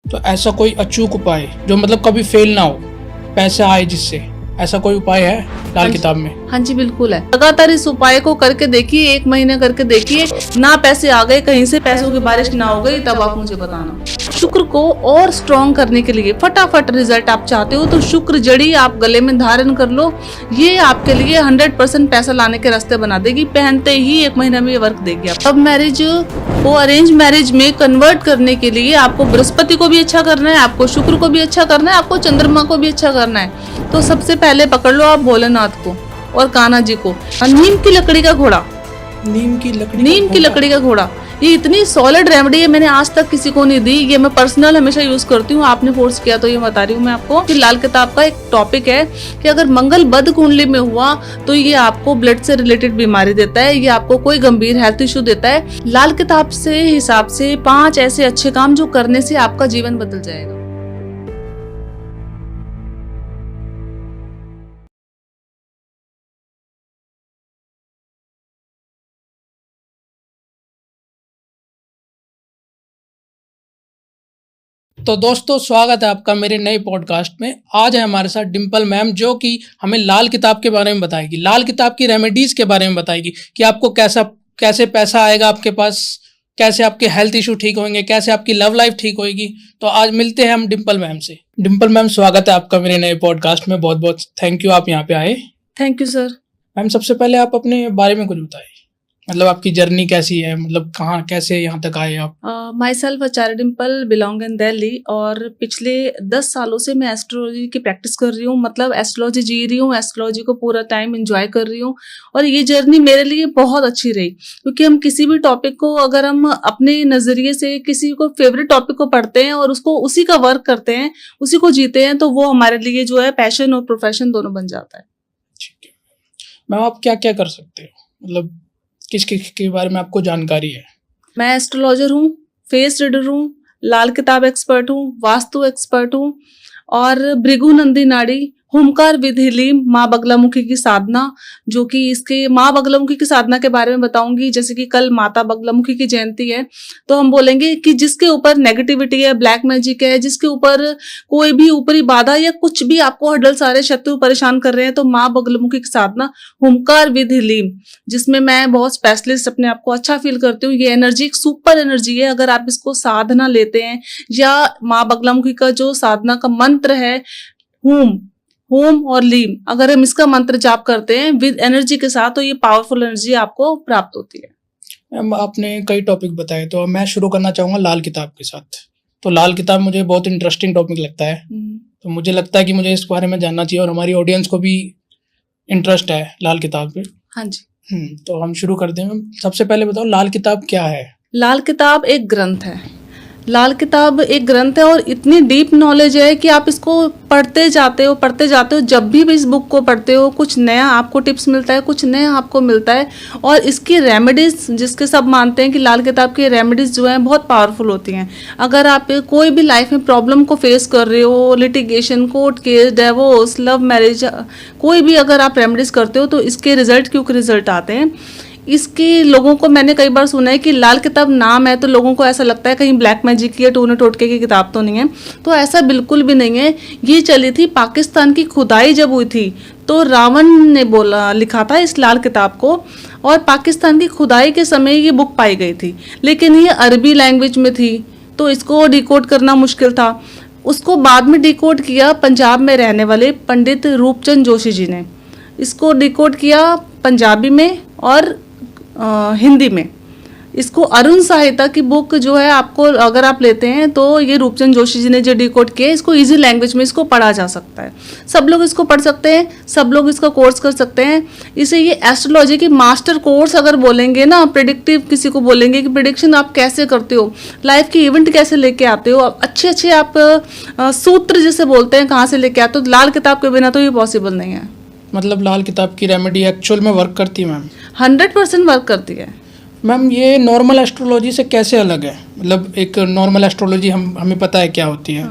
तो ऐसा कोई अचूक उपाय जो मतलब कभी फेल ना हो, पैसे आए जिससे, ऐसा कोई उपाय है लाल किताब में? हाँ जी बिल्कुल है। लगातार इस उपाय को करके देखिए, 1 महीने करके देखिए, ना पैसे आ गए, कहीं से पैसों की बारिश ना हो गई, तब आप मुझे बताना। शुक्र को और स्ट्रॉन्ग करने के लिए फटाफट रिजल्ट आप चाहते हो तो शुक्र जड़ी आप गले में धारण कर लो। ये आपके लिए 100% पैसा लाने के रास्ते बना देगी। पहनते ही 1 महीने में ये वर्क देगी। अब मैरिज को अरेंज मैरिज में कन्वर्ट करने के लिए आपको बृहस्पति को भी अच्छा करना है, आपको शुक्र को भी अच्छा करना है, आपको चंद्रमा को भी अच्छा करना है। तो सबसे पहले पकड़ लो आप भोलेनाथ को और कान्हा जी को। नीम की लकड़ी का घोड़ा, नीम की लकड़ी का घोड़ा, ये इतनी सॉलिड रेमेडी है, मैंने आज तक किसी को नहीं दी। ये मैं पर्सनल हमेशा यूज करती हूँ। आपने फोर्स किया तो ये बता रही हूँ मैं आपको कि लाल किताब का एक टॉपिक है कि अगर मंगल बद कुंडली में हुआ तो ये आपको ब्लड से रिलेटेड बीमारी देता है, ये आपको कोई गंभीर हेल्थ इशू देता है। लाल किताब से हिसाब से 5 ऐसे अच्छे काम जो करने से आपका जीवन बदल जाएगा। तो दोस्तों, स्वागत है आपका मेरे नए पॉडकास्ट में। आज है हमारे साथ डिम्पल मैम, जो कि हमें लाल किताब के बारे में बताएगी, लाल किताब की रेमेडीज के बारे में बताएगी कि आपको कैसे पैसा आएगा आपके पास, कैसे आपके हेल्थ इशू ठीक होंगे, कैसे आपकी लव लाइफ ठीक होएगी। तो आज मिलते हैं हम डिम्पल मैम से। डिम्पल मैम, स्वागत है आपका मेरे नए पॉडकास्ट में। बहुत बहुत थैंक यू, आप यहाँ पे आए। Thank you sir. मैम, सबसे पहले आप अपने बारे में कुछ बताइए, मतलब आपकी जर्नी कैसी है, मतलब कहाँ कैसे यहाँ तक आए आप? My self Acharya Dimple, belong in Delhi, और पिछले 10 सालों से मैं एस्ट्रोलॉजी की प्रैक्टिस कर रही हूँ। मतलब एस्ट्रोलॉजी जी रही हूँ, एस्ट्रोलॉजी को पूरा टाइम एंजॉय कर रही हूँ। और ये जर्नी मेरे लिए बहुत अच्छी रही, क्योंकि हम किसी भी टॉपिक को अगर हम अपने नजरिए से किसी को फेवरेट टॉपिक को पढ़ते हैं और उसको उसी का वर्क करते हैं, उसी को जीते हैं, तो वो हमारे लिए जो है पैशन और प्रोफेशन दोनों बन जाता है। ठीक है मैम, आप क्या क्या कर सकते हो, मतलब किस के बारे में आपको जानकारी है? मैं एस्ट्रोलॉजर हूँ, फेस रीडर हूँ, लाल किताब एक्सपर्ट हूँ, वास्तु एक्सपर्ट हूँ, और भृगु नंदी नाड़ी, हुमकार विधि लीम, माँ बगलामुखी की साधना, जो कि इसके माँ बगलामुखी की साधना के बारे में बताऊंगी। जैसे कि कल माता बगलामुखी की जयंती है, तो हम बोलेंगे कि जिसके ऊपर नेगेटिविटी है, ब्लैक मैजिक है, जिसके ऊपर कोई भी ऊपरी बाधा या कुछ भी आपको हडल सारे शत्रु परेशान कर रहे हैं, तो माँ बगलामुखी की साधना हुमकार विधि लीम, जिसमें मैं बहुत स्पेशलिस्ट अपने आप को अच्छा फील करती हूँ। ये एनर्जी एक सुपर एनर्जी है। अगर आप इसको साधना लेते हैं, या माँ बगलामुखी का जो साधना का मंत्र है होम और लीम, अगर हम इसका मंत्र जाप करते हैं विद एनर्जी के साथ, तो ये पावरफुल एनर्जी आपको प्राप्त होती है। मैम, आपने कई टॉपिक बताए, तो मैं शुरू करना चाहूँगा लाल किताब के साथ। तो लाल किताब मुझे बहुत इंटरेस्टिंग टॉपिक लगता है, तो मुझे लगता है कि मुझे इस बारे में जानना चाहिए, और हमारी ऑडियंस को भी इंटरेस्ट है लाल किताब पे। हाँ जी। तो हम शुरू करते हैं। सबसे पहले बताओ, लाल किताब क्या है? लाल किताब एक ग्रंथ है। लाल किताब एक ग्रंथ है और इतनी डीप नॉलेज है कि आप इसको पढ़ते जाते हो। जब भी इस बुक को पढ़ते हो, कुछ नया आपको टिप्स मिलता है, कुछ नया आपको मिलता है। और इसकी रेमेडीज, जिसके सब मानते हैं कि लाल किताब की रेमेडीज जो हैं बहुत पावरफुल होती हैं। अगर आप कोई भी लाइफ में प्रॉब्लम को फेस कर रहे हो, litigation, court case, divorce, love marriage, कोई भी अगर आप रेमेडीज करते हो, तो इसके क्योंकि रिजल्ट आते हैं। इसके लोगों को मैंने कई बार सुना है कि लाल किताब नाम है तो लोगों को ऐसा लगता है कहीं ब्लैक मैजिक की या टोने टोटके की किताब तो नहीं है। तो ऐसा बिल्कुल भी नहीं है। ये चली थी पाकिस्तान की खुदाई जब हुई थी, तो रावण ने लिखा था इस लाल किताब को, और पाकिस्तान की खुदाई के समय ये बुक पाई गई थी। लेकिन ये अरबी लैंग्वेज में थी, तो इसको डिकोड करना मुश्किल था। उसको बाद में डिकोड किया पंजाब में रहने वाले पंडित रूपचंद जोशी जी ने। इसको डिकोड किया पंजाबी में और हिंदी में। इसको अरुण सहायता की बुक जो है, आपको अगर आप लेते हैं तो ये रूपचंद जोशी जी ने जो डिकोड किया, इसको इजी लैंग्वेज में इसको पढ़ा जा सकता है। सब लोग इसको पढ़ सकते हैं, सब लोग इसका कोर्स कर सकते हैं। इसे ये एस्ट्रोलॉजी की मास्टर कोर्स अगर बोलेंगे ना, प्रेडिक्टिव किसी को बोलेंगे कि प्रेडिक्शन आप कैसे करते हो, लाइफ की इवेंट कैसे लेके आते हो, अच्छे आप सूत्र जिसे बोलते हैं कहाँ से लेके आते हो, लाल किताब के बिना तो ये पॉसिबल नहीं है। मतलब लाल किताब की रेमेडी एक्चुअल में वर्क करती है मैम? 100% वर्क करती है मैम। ये नॉर्मल एस्ट्रोलॉजी से कैसे अलग है? मतलब एक नॉर्मल एस्ट्रोलॉजी हमें पता है क्या होती है,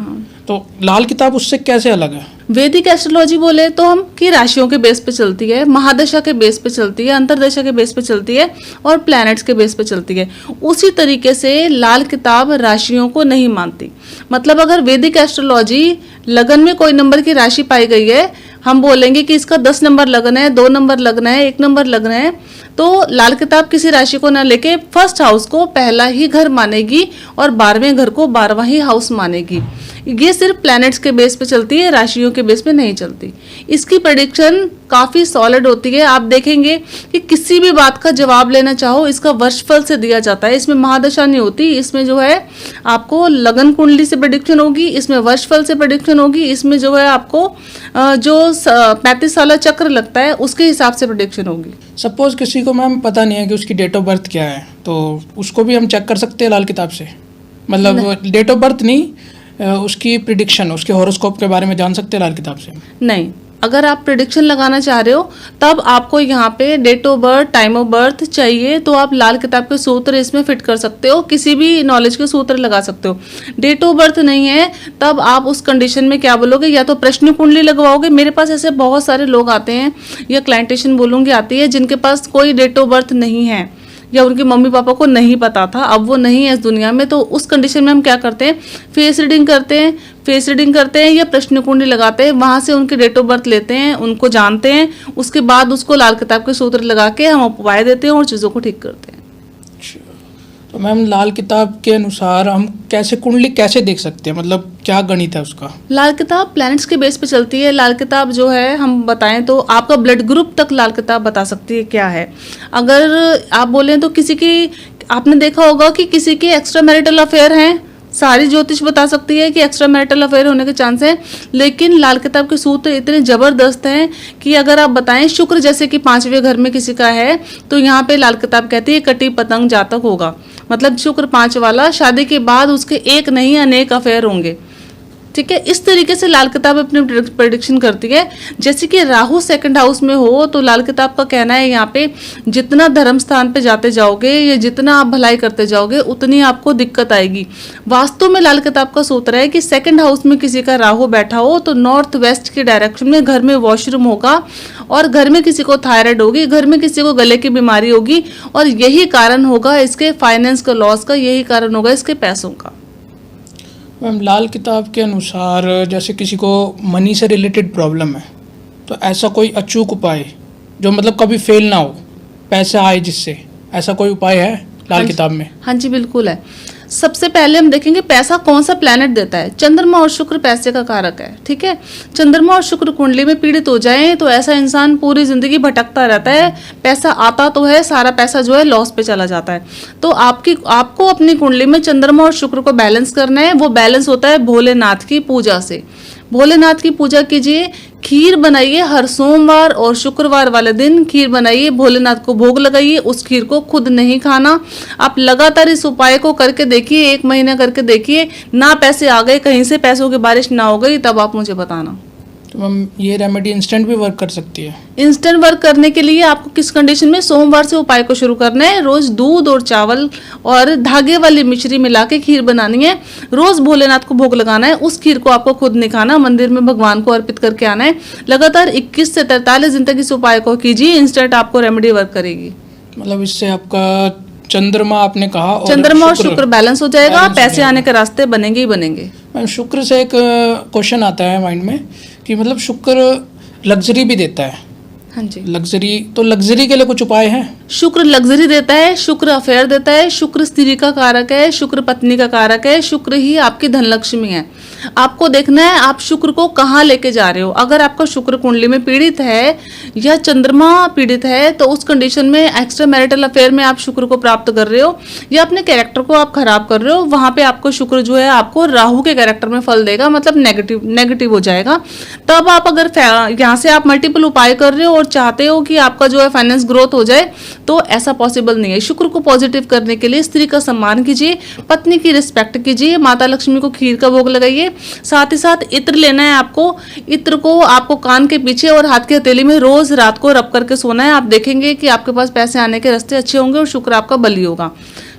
तो लाल किताब उससे कैसे अलग है? वैदिक एस्ट्रोलॉजी बोले तो हम की राशियों के बेस पे चलती है, महादशा के बेस पे चलती है, अंतरदशा के बेस पे चलती है और प्लैनेट्स के बेस पे चलती है। उसी तरीके से लाल किताब राशियों को नहीं मानती। मतलब अगर वैदिक एस्ट्रोलॉजी लगन में कोई नंबर की राशि पाई गई है, हम बोलेंगे कि इसका 10 नंबर लगन है, 2 नंबर लगन है, 1 नंबर लगन है, तो लाल किताब किसी राशि को ना लेके फर्स्ट हाउस को पहला ही घर मानेगी और 12वें घर को 12वां ही हाउस मानेगी। ये सिर्फ प्लैनेट्स के बेस पे चलती है, राशियों के बेस पे नहीं चलती। इसकी प्रेडिक्शन काफ़ी सॉलिड होती है। आप देखेंगे कि किसी भी बात का जवाब लेना चाहो इसका वर्षफल से दिया जाता है। इसमें महादशा नहीं होती, इसमें जो है आपको लगन कुंडली से प्रेडिक्शन होगी, इसमें वर्षफल से प्रेडिक्शन होगी, इसमें जो है आपको जो 35 साल चक्र लगता है उसके हिसाब से प्रेडिक्शन होगी। सपोज किसी को मैम पता नहीं है कि उसकी डेट ऑफ बर्थ क्या है, तो उसको भी हम चेक कर सकते हैं लाल किताब से? मतलब डेट ऑफ बर्थ नहीं, उसकी प्रिडिक्शन, उसके हॉरोस्कोप के बारे में जान सकते हैं लाल किताब से? नहीं, अगर आप प्रिडिक्शन लगाना चाह रहे हो तब आपको यहाँ पे date of birth, time of birth चाहिए, तो आप लाल किताब के सूत्र इसमें फिट कर सकते हो, किसी भी नॉलेज के सूत्र लगा सकते हो। डेट ऑफ बर्थ नहीं है तब आप उस कंडीशन में क्या बोलोगे, या तो प्रश्न कुंडली लगवाओगे। मेरे पास ऐसे बहुत सारे लोग आते हैं, या क्लाइंटेशन बोलूँगी आती है, जिनके पास कोई डेट ऑफ बर्थ नहीं है या उनके मम्मी पापा को नहीं पता था, अब वो नहीं है इस दुनिया में, तो उस कंडीशन में हम क्या करते हैं, फेस रीडिंग करते हैं या प्रश्न कुंडली लगाते हैं, वहां से उनके डेट ऑफ बर्थ लेते हैं, उनको जानते हैं, उसके बाद उसको लाल किताब के सूत्र लगा के हम उपाय देते हैं और चीज़ों को ठीक करते हैं। तो मैम लाल किताब के अनुसार हम कैसे कुंडली कैसे देख सकते हैं, मतलब क्या गणित है उसका? लाल किताब प्लैनेट्स के बेस पे चलती है। लाल किताब जो है हम बताएं तो आपका ब्लड ग्रुप तक लाल किताब बता सकती है क्या है। अगर आप बोलें तो किसी की, आपने देखा होगा कि किसी के एक्स्ट्रा मैरिटल अफेयर हैं, सारी ज्योतिष बता सकती है कि एक्स्ट्रा मैरिटल अफेयर होने के चांस हैं, लेकिन लाल किताब के सूत्र इतने जबरदस्त हैं कि अगर आप बताएं शुक्र जैसे कि 5वें घर में किसी का है, तो यहाँ पे लाल किताब कहती है कटी पतंग जातक होगा। मतलब शुक्र 5 वाला, शादी के बाद उसके एक नहीं अनेक अफेयर होंगे। ठीक है, इस तरीके से लाल किताब अपनी प्रेडिक्शन करती है। जैसे कि राहु 2nd हाउस में हो तो लाल किताब का कहना है यहाँ पे जितना धर्म स्थान पे जाते जाओगे या जितना आप भलाई करते जाओगे उतनी आपको दिक्कत आएगी। वास्तव में लाल किताब का सूत्र है कि 2nd हाउस में किसी का राहु बैठा हो तो नॉर्थ वेस्ट के डायरेक्शन में घर में वॉशरूम होगा, और घर में किसी को थायराइड होगी, घर में किसी को गले की बीमारी होगी, और यही कारण होगा इसके फाइनेंस का लॉस का, यही कारण होगा इसके पैसों का। मैम लाल किताब के अनुसार जैसे किसी को मनी से रिलेटेड प्रॉब्लम है, तो ऐसा कोई अचूक उपाय जो मतलब कभी फेल ना हो, पैसा आए जिससे, ऐसा कोई उपाय है लाल किताब में? हाँ जी बिल्कुल है। सबसे पहले हम देखेंगे पैसा कौन सा प्लैनेट देता है। चंद्रमा और शुक्र पैसे का कारक है। ठीक है, चंद्रमा और शुक्र कुंडली में पीड़ित हो जाएं तो ऐसा इंसान पूरी जिंदगी भटकता रहता है। पैसा आता तो है, सारा पैसा जो है लॉस पे चला जाता है। तो आपको अपनी कुंडली में चंद्रमा और शुक्र को बैलेंस करना है। वो बैलेंस होता है भोलेनाथ की पूजा से। भोलेनाथ की पूजा कीजिए, खीर बनाइए, हर सोमवार और शुक्रवार वाले दिन खीर बनाइए, भोलेनाथ को भोग लगाइए। उस खीर को खुद नहीं खाना। आप लगातार इस उपाय को करके देखिए, 1 महीना करके देखिए, ना पैसे आ गए, कहीं से पैसों की बारिश ना हो गई, तब आप मुझे बताना। तो मैम ये रेमेडी इंस्टेंट भी वर्क कर सकती है? इंस्टेंट वर्क करने के लिए आपको किस कंडीशन में, सोमवार से उपाय को शुरू करना है। रोज दूध और चावल और धागे वाली मिश्री मिला के खीर बनानी है। रोज भोलेनाथ को भोग लगाना है। उस खीर को आपको खुद नहीं खाना, मंदिर में भगवान को अर्पित करके आना है। लगातार 21 से 43 दिन तक इस उपाय को कीजिए, इंस्टेंट आपको रेमेडी वर्क करेगी। मतलब इससे आपका चंद्रमा, आपने कहा, और चंद्रमा और शुक्र बैलेंस हो जाएगा, पैसे आने के रास्ते बनेंगे ही बनेंगे। मैम शुक्र से एक क्वेश्चन आता है माइंड में कि मतलब शुक्र लग्जरी भी देता है। हाँ जी, लग्जरी, तो लग्जरी के लिए कुछ उपाय है? शुक्र लग्जरी देता है, शुक्र अफेयर देता है, शुक्र स्त्री का कारक है, शुक्र पत्नी का कारक है, शुक्र ही आपकी धनलक्ष्मी है। आपको देखना है आप शुक्र को कहाँ लेके जा रहे हो। अगर आपका शुक्र कुंडली में पीड़ित है या चंद्रमा पीड़ित है तो उस कंडीशन में एक्स्ट्रा मैरिटल अफेयर में आप शुक्र को प्राप्त कर रहे हो या अपने कैरेक्टर को आप खराब कर रहे हो, वहां पे आपको शुक्र जो है आपको राहु के कैरेक्टर में फल देगा, मतलब नेगेटिव हो जाएगा। तब आप अगर यहाँ से आप मल्टीपल उपाय कर रहे हो और चाहते हो कि आपका जो है फाइनेंस ग्रोथ हो जाए, तो ऐसा पॉसिबल नहीं है। शुक्र को पॉजिटिव करने के लिए स्त्री का सम्मान कीजिए, पत्नी की रिस्पेक्ट कीजिए, माता लक्ष्मी को खीर का भोग लगाइए। साथ ही साथ इत्र लेना है आपको। इत्र को आपको कान के पीछे और हाथ की हथेली में रोज रात को रब करके सोना है। आप देखेंगे कि आपके पास पैसे आने के रास्ते अच्छे होंगे और शुक्र आपका बली होगा।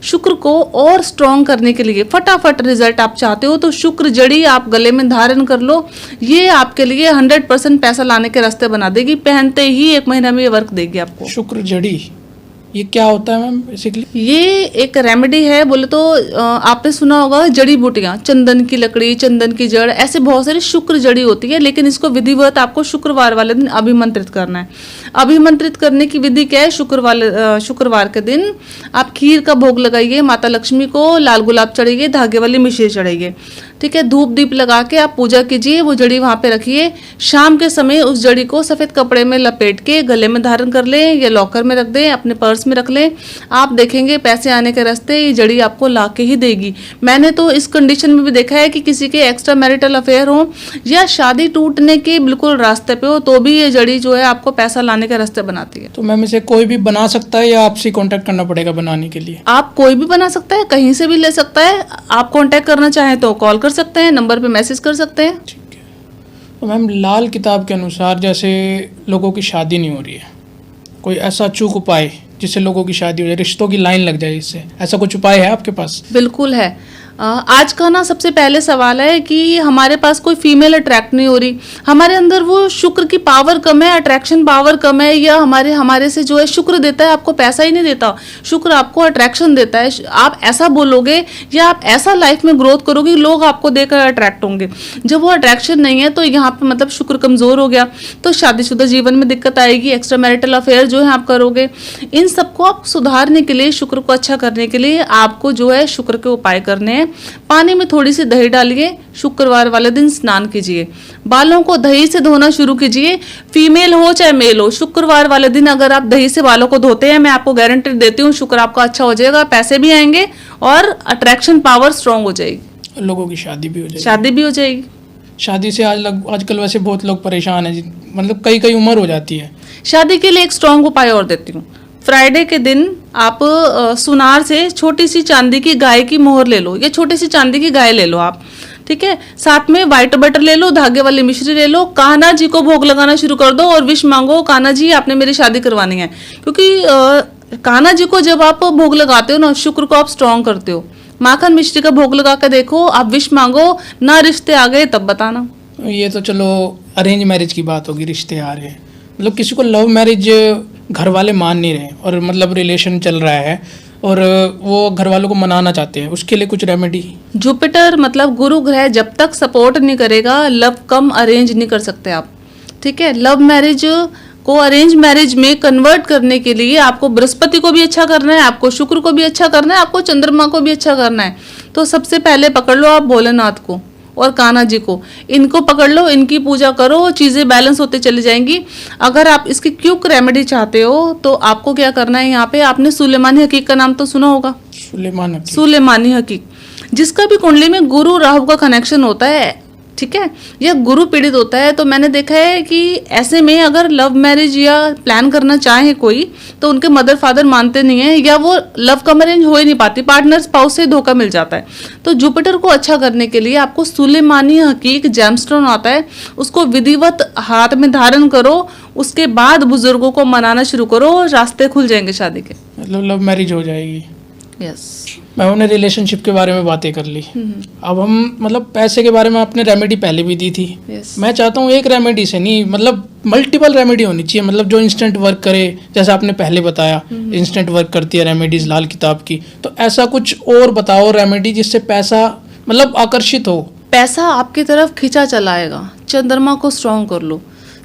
शुक्र को और स्ट्रॉन्ग करने के लिए, फटाफट रिजल्ट आप चाहते हो तो शुक्र जड़ी आप गले में धारण कर लो। ये आपके लिए 100% पैसा लाने के रास्ते बना देगी। पहनते ही 1 महीना में ये वर्क देगी आपको। शुक्र जड़ी, ये क्या होता है मैम बेसिकली? ये एक रेमेडी है। बोले तो आपने सुना होगा जड़ी बूटियां, चंदन की लकड़ी, चंदन की जड़, ऐसे बहुत सारी शुक्र जड़ी होती है। लेकिन इसको विधिवत आपको शुक्रवार वाले दिन अभिमंत्रित करना है। अभिमंत्रित करने की विधि क्या है? शुक्रवार के दिन आप खीर का भोग लगाइए, माता लक्ष्मी को लाल गुलाब चढ़ाइए, धागे वाली मिश्री चढ़ाइए, ठीक है। धूप दीप लगा के आप पूजा कीजिए, वो जड़ी वहाँ पे रखिए। शाम के समय उस जड़ी को सफ़ेद कपड़े में लपेट के गले में धारण कर लें या लॉकर में रख दें, अपने पर्स में रख लें। आप देखेंगे पैसे आने के रास्ते ये जड़ी आपको ला के ही देगी। मैंने तो इस कंडीशन में भी देखा है कि किसी के एक्स्ट्रा मैरिटल अफेयर हो या शादी टूटने के बिल्कुल रास्ते पे हो तो भी ये जड़ी जो है आपको पैसा लाने के रास्ते बनाती है। तो मैम इसे कोई भी बना सकता है या आपसे कांटेक्ट करना पड़ेगा बनाने के लिए? आप कोई भी बना सकता है, कहीं से भी ले सकता है। आप कांटेक्ट करना चाहें तो कॉल कर सकते हैं, नंबर पे मैसेज कर सकते हैं। ठीक है। तो मैम लाल किताब के अनुसार जैसे लोगों की शादी नहीं हो रही है, कोई ऐसा अचूक उपाय जिससे लोगों की शादी हो जाए, रिश्तों की लाइन लग जाए, इससे ऐसा कुछ उपाय है आपके पास? बिल्कुल है। आज का ना सबसे पहले सवाल है कि हमारे पास कोई फीमेल अट्रैक्ट नहीं हो रही, हमारे अंदर वो शुक्र की पावर कम है, अट्रैक्शन पावर कम है, या हमारे से जो है शुक्र देता है आपको पैसा ही नहीं देता, शुक्र आपको अट्रैक्शन देता है। आप ऐसा बोलोगे या आप ऐसा लाइफ में ग्रोथ करोगे, लोग आपको देखकर अट्रैक्ट होंगे। जब वो अट्रैक्शन नहीं है तो यहाँ पे मतलब शुक्र कमजोर हो गया, तो शादीशुदा जीवन में दिक्कत आएगी, एक्स्ट्रा मैरिटल अफेयर जो है आप करोगे। इन सबको आप सुधारने के लिए, शुक्र को अच्छा करने के लिए आपको जो है शुक्र के उपाय करने हैं। पानी में थोड़ी सी दही डालिए, शुक्रवार वाले दिन स्नान कीजिए, बालों को दही से धोना शुरू कीजिए, फीमेल हो चाहे मेल हो। शुक्रवार वाले दिन अगर आप दही से बालों को धोते हैं, मैं आपको गारंटी देती हूँ शुक्र आपका अच्छा हो जाएगा, पैसे भी आएंगे और अट्रैक्शन पावर स्ट्रांग हो जाएगी, लोगों की शादी भी हो जाएगी। शादी से आजकल वैसे बहुत लोग परेशान हैं, मतलब कई उम्र हो जाती है। शादी के लिए एक स्ट्रांग उपाय और देती हूँ। फ्राइडे के दिन आप सुनार से छोटी सी चांदी की गाय की मोहर ले लो, या छोटी सी चांदी की गाय ले लो आप, ठीक है। साथ में व्हाइट बटर ले लो, धागे वाली मिश्री ले लो, कान्हा जी को भोग लगाना शुरू कर दो और विश मांगो, कान्हा जी आपने मेरी शादी करवानी है। क्योंकि कान्हा जी को जब आप भोग लगाते हो ना, शुक्र को आप स्ट्रांग करते हो। माखन मिश्री का भोग लगा कर देखो, आप विश मांगो, ना रिश्ते आ गए तब बताना। ये तो चलो अरेंज मैरिज की बात होगी, रिश्ते आ रहे हैं, मतलब किसी को लव मैरिज घर वाले मान नहीं रहे और मतलब रिलेशन चल रहा है और वो घर वालों को मनाना चाहते हैं, उसके लिए कुछ रेमेडी? जुपिटर मतलब गुरु ग्रह जब तक सपोर्ट नहीं करेगा, लव कम अरेंज नहीं कर सकते आप, ठीक है। लव मैरिज को अरेंज मैरिज में कन्वर्ट करने के लिए आपको बृहस्पति को भी अच्छा करना है, आपको शुक्र को भी अच्छा करना है, आपको चंद्रमा को भी अच्छा करना है। तो सबसे पहले पकड़ लो आप भोलेनाथ को और कान्हा जी को, इनको पकड़ लो, इनकी पूजा करो, चीज़ें बैलेंस होते चली जाएंगी। अगर आप इसकी क्विक रेमेडी चाहते हो तो आपको क्या करना है, यहाँ पे आपने सुलेमानी हकीक का नाम तो सुना होगा, सुलेमानी हकीक, जिसका भी कुंडली में गुरु राहु का कनेक्शन होता है, ठीक है, यह गुरु पीड़ित होता है। तो मैंने देखा है कि ऐसे में अगर लव मैरिज या प्लान करना चाहे कोई, तो उनके मदर फादर मानते नहीं है या वो लव कम अरेंज हो ही नहीं पाती, पार्टनर स्पाउस से धोखा मिल जाता है। तो जुपिटर को अच्छा करने के लिए आपको सुलेमानी हकीक जेमस्टोन आता है, उसको विधिवत हाथ में धारण करो, उसके बाद बुजुर्गों को मनाना शुरू करो, रास्ते खुल जाएंगे शादी के, मतलब लव मैरिज हो जाएगी। यस। मैंने रिलेशनशिप के बारे में बातें कर ली, अब हम मतलब पैसे के बारे में आपने रेमेडी पहले भी दी थी। मैं चाहता हूँ एक रेमेडी से नहीं, मतलब मल्टीपल रेमेडी होनी चाहिए, मतलब जो इंस्टेंट वर्क करे, जैसा आपने पहले बताया इंस्टेंट वर्क करती है रेमेडीज लाल किताब की, तो ऐसा कुछ और बताओ रेमेडी जिससे पैसा मतलब आकर्षित हो, पैसा आपकी तरफ खींचा चलाएगा। चंद्रमा को स्ट्रॉन्ग कर लो,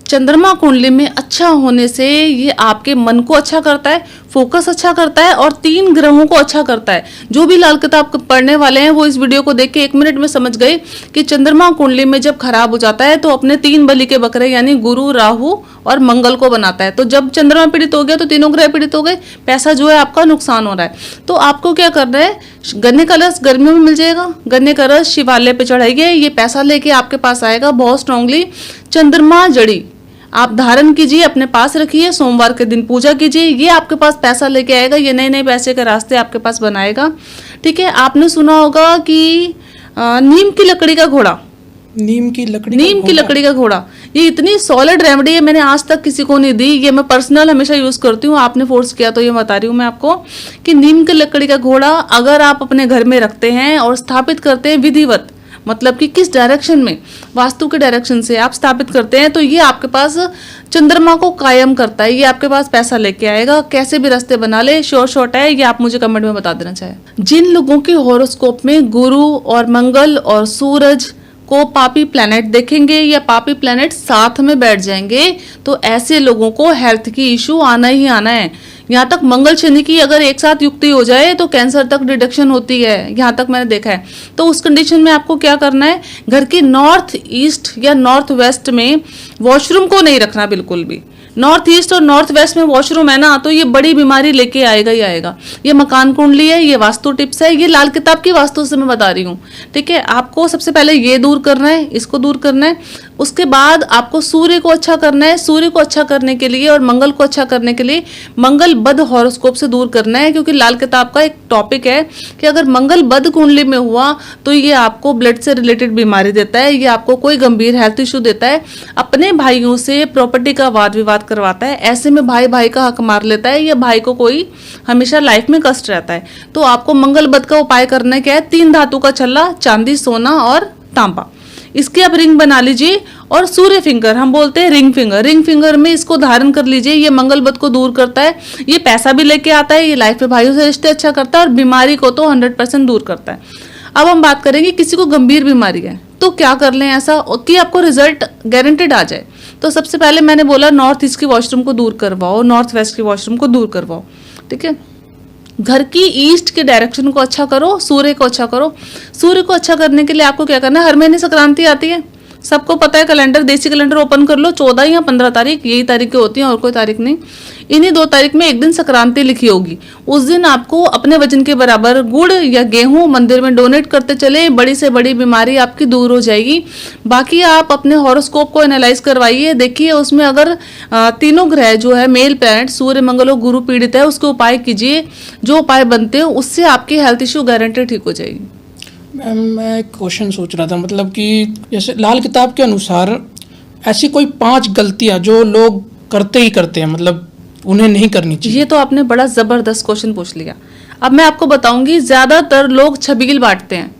चंद्रमा कुंडली में अच्छा होने से ये आपके मन को अच्छा करता है, फोकस अच्छा करता है और 3 ग्रहों को अच्छा करता है। जो भी लाल किताब पढ़ने वाले हैं वो इस वीडियो को देख के 1 मिनट में समझ गए कि चंद्रमा कुंडली में जब खराब हो जाता है तो अपने 3 बलि के बकरे यानी गुरु, राहु और मंगल को बनाता है। तो जब चंद्रमा पीड़ित हो गया तो तीनों ग्रह पीड़ित हो गए, पैसा जो है आपका नुकसान हो रहा है। तो आपको क्या करना है, गन्ने का रस गर्मियों में मिल जाएगा, गन्ने का रस शिवालय पे चढ़ाइए, ये पैसा लेके आपके पास आएगा बहुत स्ट्रांगली। चंद्रमा जड़ी आप धारण कीजिए, अपने पास रखिए, सोमवार के दिन पूजा कीजिए, ये आपके पास पैसा लेके आएगा, ये नए नए पैसे के रास्ते आपके पास बनाएगा, ठीक है। आपने सुना होगा कि नीम की लकड़ी का घोड़ा, नीम की लकड़ी नीम की लकड़ी का घोड़ा, ये इतनी सॉलिड रेमेडी है, मैंने आज तक किसी को नहीं दी। ये मैं पर्सनल हमेशा यूज करती हूँ, आपने फोर्स किया तो ये बता रही हूँ मैं आपको कि नीम की लकड़ी का घोड़ा अगर आप अपने घर में रखते हैं और स्थापित करते हैं विधिवत, मतलब कि किस डायरेक्शन में, वास्तु के डायरेक्शन से आप स्थापित करते हैं, तो ये आपके पास चंद्रमा को कायम करता है, ये आपके पास पैसा लेके आएगा। कैसे भी रास्ते बना ले, श्योर शॉट है, ये आप मुझे कमेंट में बता देना चाहे। जिन लोगों के हॉरोस्कोप में गुरु और मंगल और सूरज को पापी प्लैनेट देखेंगे या पापी प्लैनेट साथ में बैठ जाएंगे, तो ऐसे लोगों को हेल्थ की इशू आना ही आना है। यहाँ तक मंगल शनि की अगर एक साथ युक्ति हो जाए तो कैंसर तक डिटेक्शन होती है, यहाँ तक मैंने देखा है। तो उस कंडीशन में आपको क्या करना है, घर की नॉर्थ ईस्ट या नॉर्थ वेस्ट में वॉशरूम को नहीं रखना बिल्कुल भी। नॉर्थ ईस्ट और नॉर्थ वेस्ट में वॉशरूम है ना, तो ये बड़ी बीमारी लेके आएगा ही आएगा। ये मकान कुंडली है, ये वास्तु टिप्स है, ये लाल किताब की वास्तु से मैं बता रही हूँ। ठीक है, आपको सबसे पहले ये दूर करना है, इसको दूर करना है। उसके बाद आपको सूर्य को अच्छा करना है। सूर्य को अच्छा करने के लिए और मंगल को अच्छा करने के लिए मंगल बद हॉरोस्कोप से दूर करना है, क्योंकि लाल किताब का एक टॉपिक है कि अगर मंगल बद कुंडली में हुआ तो ये आपको ब्लड से रिलेटेड बीमारी देता है, ये आपको कोई गंभीर हेल्थ इशू देता है, अपने भाइयों से प्रॉपर्टी का वाद विवाद करवाता है। ऐसे में भाई भाई का हक मार लेता है, या भाई को कोई हमेशा लाइफ में कष्ट रहता है। तो आपको मंगल बद का उपाय करना है क्या है, 3 धातु का छल्ला, चांदी, सोना और तांबा, इसकी आप रिंग बना लीजिए। और सूर्य फिंगर हम बोलते हैं रिंग फिंगर, रिंग फिंगर में इसको धारण कर लीजिए। ये मंगल बद को दूर करता है, ये पैसा भी लेके आता है, ये लाइफ में भाइयों से रिश्ते अच्छा करता है और बीमारी को तो 100% दूर करता है। अब हम बात करेंगे किसी को गंभीर बीमारी है तो क्या कर लें ऐसा कि आपको रिजल्ट गारंटेड आ जाए। तो सबसे पहले मैंने बोला नॉर्थ ईस्ट की वॉशरूम को दूर करवाओ, नॉर्थ वेस्ट की वॉशरूम को दूर करवाओ। ठीक है, घर की ईस्ट के डायरेक्शन को अच्छा करो, सूर्य को अच्छा करो। सूर्य को अच्छा करने के लिए आपको क्या करना है, हर महीने संक्रांति आती है, सबको पता है। कैलेंडर, देसी कैलेंडर ओपन कर लो, 14 या 15 तारीख, यही तारीखें होती हैं और कोई तारीख नहीं। इन्हीं 2 तारीख में एक दिन संक्रांति लिखी होगी, उस दिन आपको अपने वजन के बराबर गुड़ या गेहूं मंदिर में डोनेट करते चले, बड़ी से बड़ी बीमारी आपकी दूर हो जाएगी। बाकी आप अपने हॉरोस्कोप को एनालाइज करवाइए, देखिए उसमें अगर तीनों ग्रह जो है मेल प्लैनेट सूर्य मंगल और गुरु पीड़ित है, उसके उपाय कीजिए। जो उपाय बनते हो उससे आपकी हेल्थ इश्यू गारंटेड ठीक हो जाएगी। मैम मैं एक क्वेश्चन सोच रहा था, मतलब कि जैसे लाल किताब के अनुसार ऐसी कोई 5 गलतियां जो लोग करते ही करते हैं, मतलब उन्हें नहीं करनी चाहिए। ये तो आपने बड़ा जबरदस्त क्वेश्चन पूछ लिया। अब मैं आपको बताऊंगी, ज्यादातर लोग छबील बांटते हैं,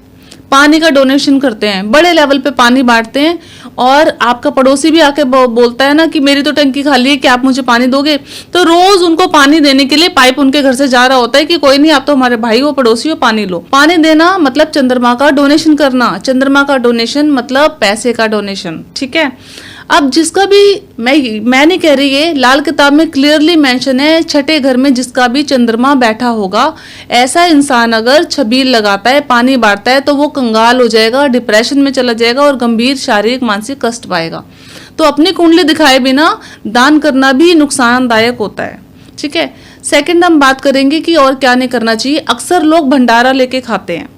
पानी का डोनेशन करते हैं, बड़े लेवल पे पानी बांटते हैं, और आपका पड़ोसी भी आके बोलता है ना कि मेरी तो टंकी खाली है, क्या आप मुझे पानी दोगे? तो रोज उनको पानी देने के लिए पाइप उनके घर से जा रहा होता है कि कोई नहीं, आप तो हमारे भाई हो, पड़ोसी हो, पानी लो। पानी देना मतलब चंद्रमा का डोनेशन करना, चंद्रमा का डोनेशन मतलब पैसे का डोनेशन। ठीक है, अब जिसका भी मैं नहीं कह रही है, लाल किताब में क्लियरली मेंशन है, छठे घर में जिसका भी चंद्रमा बैठा होगा, ऐसा इंसान अगर छबील लगाता है, पानी बांटता है, तो वो कंगाल हो जाएगा, डिप्रेशन में चला जाएगा और गंभीर शारीरिक मानसिक कष्ट पाएगा। तो अपनी कुंडली दिखाए बिना दान करना भी नुकसानदायक होता है। ठीक है, सेकंड हम बात करेंगे कि और क्या नहीं करना चाहिए। अक्सर लोग भंडारा लेके खाते हैं,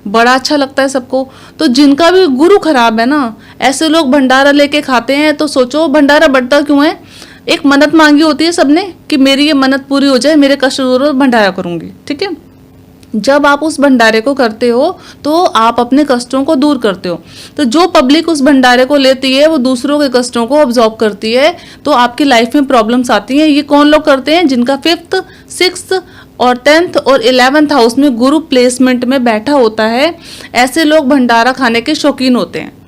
बड़ा अच्छा लगता है सबको, तो जिनका भी गुरु खराब है ना, ऐसे लोग भंडारा लेके खाते हैं। तो सोचो भंडारा बढ़ता क्यों है, एक मन्नत मांगी होती है सबने कि मेरी ये मन्नत पूरी हो जाए, मेरे कष्ट दूर हो, भंडारा करूंगी। ठीक है, जब आप उस भंडारे को करते हो तो आप अपने कष्टों को दूर करते हो। तो जो पब्लिक उस भंडारे को लेती है वो दूसरों के कष्टों को ऑब्जॉर्व करती है, तो आपकी लाइफ में प्रॉब्लम्स आती हैं। ये कौन लोग करते हैं, जिनका 5th, 6th और 10th और 11th हाउस में गुरु प्लेसमेंट में बैठा होता है। ऐसे लोग भंडारा खाने के शौकीन होते हैं।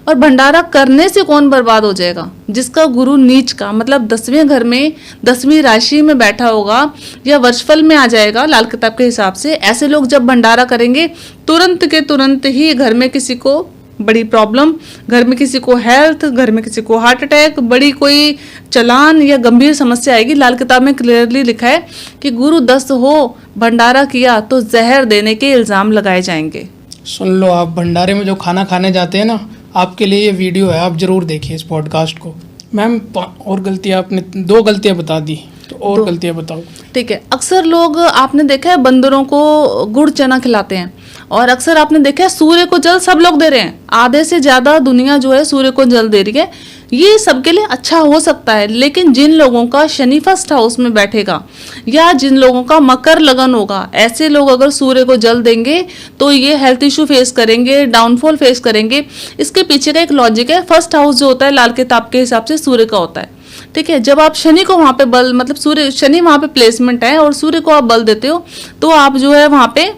और भंडारा करने से कौन बर्बाद हो जाएगा, जिसका गुरु नीच का मतलब 10वें घर में 10वीं राशि में बैठा होगा या वर्षफल में आ जाएगा लाल किताब के हिसाब से। ऐसे लोग जब भंडारा करेंगे तुरंत के तुरंत ही घर में किसी को बड़ी प्रॉब्लम, घर में किसी को हेल्थ, घर में किसी को हार्ट अटैक, बड़ी कोई चलान या गंभीर समस्या आएगी। लाल किताब में क्लियरली लिखा है कि गुरु 10 हो, भंडारा किया तो जहर देने के इल्जाम लगाए जाएंगे। सुन लो, आप भंडारे में जो खाना खाने जाते हैं ना, आपके लिए ये वीडियो है, आप जरूर देखिए इस पॉडकास्ट को। मैम और गलतियाँ आपने 2 गलतियाँ बता दी, तो और गलतियाँ बताओ। ठीक है, अक्सर लोग आपने देखा है बंदरों को गुड़ चना खिलाते हैं, और अक्सर आपने देखा है सूर्य को जल सब लोग दे रहे हैं। आधे से ज्यादा दुनिया जो है सूर्य को जल दे रही है। ये सबके लिए अच्छा हो सकता है, लेकिन जिन लोगों का शनि फर्स्ट हाउस में बैठेगा या जिन लोगों का मकर लगन होगा, ऐसे लोग अगर सूर्य को जल देंगे तो ये हेल्थ इशू फेस करेंगे, डाउनफॉल फेस करेंगे। इसके पीछे का एक लॉजिक है। फर्स्ट हाउस जो होता है लाल किताब के हिसाब से सूर्य का होता है, ठीक है। जब आप शनि को वहां पे बल, मतलब सूर्य शनि वहां पे प्लेसमेंट है और सूर्य को आप बल देते हो, तो आप जो है वहां पे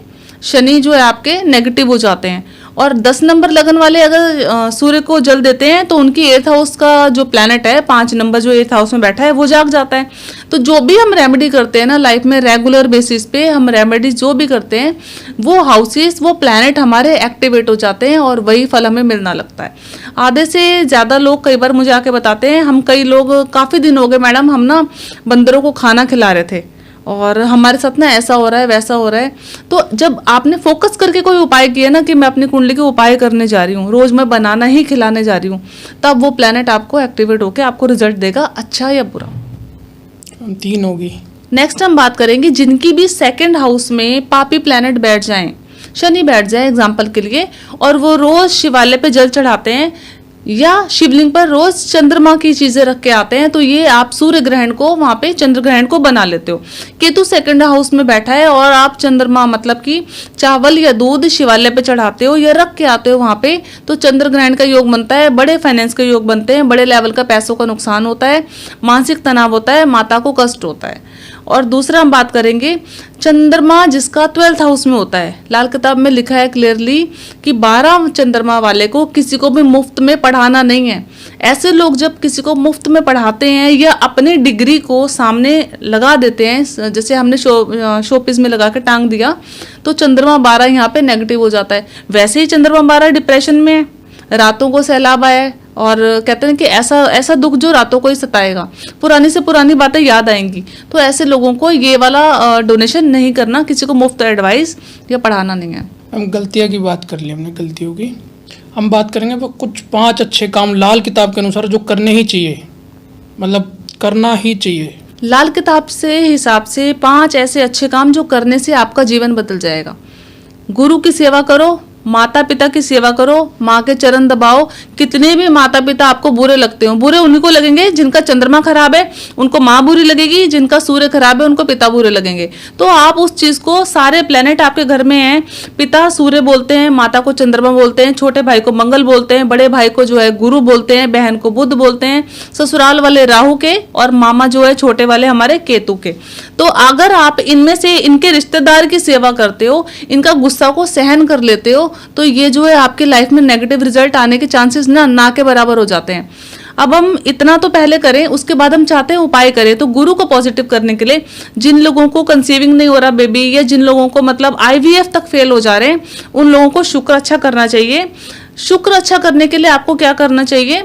शनि जो है आपके नेगेटिव हो जाते हैं। और 10 नंबर लगन वाले अगर सूर्य को जल देते हैं तो उनकी 8th हाउस का जो प्लैनेट है, 5 नंबर जो 8th हाउस में बैठा है, वो जाग जाता है। तो जो भी हम रेमेडी करते हैं ना लाइफ में, रेगुलर बेसिस पे हम रेमेडीज जो भी करते हैं, वो हाउसेस, वो प्लैनेट हमारे एक्टिवेट हो जाते हैं और वही फल हमें मिलना लगता है। आधे से ज़्यादा लोग कई बार मुझे आके बताते हैं, हम कई लोग काफ़ी दिन हो गए मैडम, हम ना बंदरों को खाना खिला रहे थे और हमारे साथ ना ऐसा हो रहा है, वैसा हो रहा है। तो जब आपने फोकस करके कोई उपाय किया ना कि मैं अपनी कुंडली के उपाय करने जा रही हूँ, रोज मैं बनाना ही खिलाने जा रही हूँ, तब वो प्लेनेट आपको एक्टिवेट होकर आपको रिजल्ट देगा, अच्छा या बुरा। 3 होगी। नेक्स्ट हम बात करेंगे जिनकी भी 2nd हाउस में पापी प्लेनेट बैठ जाएं, शनि बैठ जाए एग्जाम्पल के लिए, और वो रोज शिवालय पे जल चढ़ाते हैं या शिवलिंग पर रोज चंद्रमा की चीजें रख के आते हैं, तो ये आप सूर्य ग्रहण को वहां पे चंद्र ग्रहण को बना लेते हो। केतु 2nd हाउस में बैठा है और आप चंद्रमा मतलब कि चावल या दूध शिवालय पे चढ़ाते हो या रख के आते हो वहां पे, तो चंद्र ग्रहण का योग बनता है, बड़े फाइनेंस के योग बनते हैं, बड़े लेवल का पैसों का नुकसान होता है, मानसिक तनाव होता है, माता को कष्ट होता है। और दूसरा हम बात करेंगे चंद्रमा जिसका 12th हाउस में होता है। लाल किताब में लिखा है क्लियरली कि 12 चंद्रमा वाले को किसी को भी मुफ्त में पढ़ाना नहीं है। ऐसे लोग जब किसी को मुफ्त में पढ़ाते हैं या अपनी डिग्री को सामने लगा देते हैं, जैसे हमने शोपीस में लगा के टांग दिया, तो चंद्रमा 12 यहाँ पे नेगेटिव हो जाता है। वैसे ही चंद्रमा 12 डिप्रेशन में है, रातों को सैलाब आया है, और कहते हैं कि ऐसा दुख जो रातों को ही सताएगा, पुरानी से पुरानी बातें याद आएंगी। तो ऐसे लोगों को ये वाला डोनेशन नहीं करना, किसी को मुफ्त एडवाइस या पढ़ाना नहीं है। हम गलतियाँ की बात कर ली हमने, गलतियों की। हम बात करेंगे वो कुछ 5 अच्छे काम लाल किताब के अनुसार जो करने ही चाहिए, मतलब करना ही चाहिए। लाल किताब से हिसाब से 5 ऐसे अच्छे काम जो करने से आपका जीवन बदल जाएगा। गुरु की सेवा करो, माता पिता की सेवा करो, माँ के चरण दबाओ। कितने भी माता पिता आपको बुरे लगते हो, बुरे उन्हीं को लगेंगे जिनका चंद्रमा खराब है, उनको माँ बुरी लगेगी, जिनका सूर्य खराब है उनको पिता बुरे लगेंगे। तो आप उस चीज को, सारे प्लेनेट आपके घर में हैं, पिता सूर्य बोलते हैं, माता को चंद्रमा बोलते हैं, छोटे भाई को मंगल बोलते हैं, बड़े भाई को जो है गुरु बोलते हैं, बहन को बुध बोलते हैं, ससुराल वाले राहु के, और मामा जो है छोटे वाले हमारे केतु के। तो अगर आप इनमें से इनके रिश्तेदार की सेवा करते हो, इनका गुस्सा को सहन कर लेते हो, तो ये जो है आपकी लाइफ में नेगेटिव रिजल्ट आने के चांसेस ना के बराबर हो जाते हैं। अब हम इतना तो पहले करें, उसके बाद हम चाहते हैं उपाय करें। तो गुरु को पॉजिटिव करने के लिए, जिन लोगों को कंसीविंग नहीं हो रहा बेबी, या जिन लोगों को मतलब IVF तक फेल हो जा रहे हैं, उन लोगों को शुक्र अच्छा करना चाहिए। शुक्र अच्छा करने के लिए आपको क्या करना चाहिए,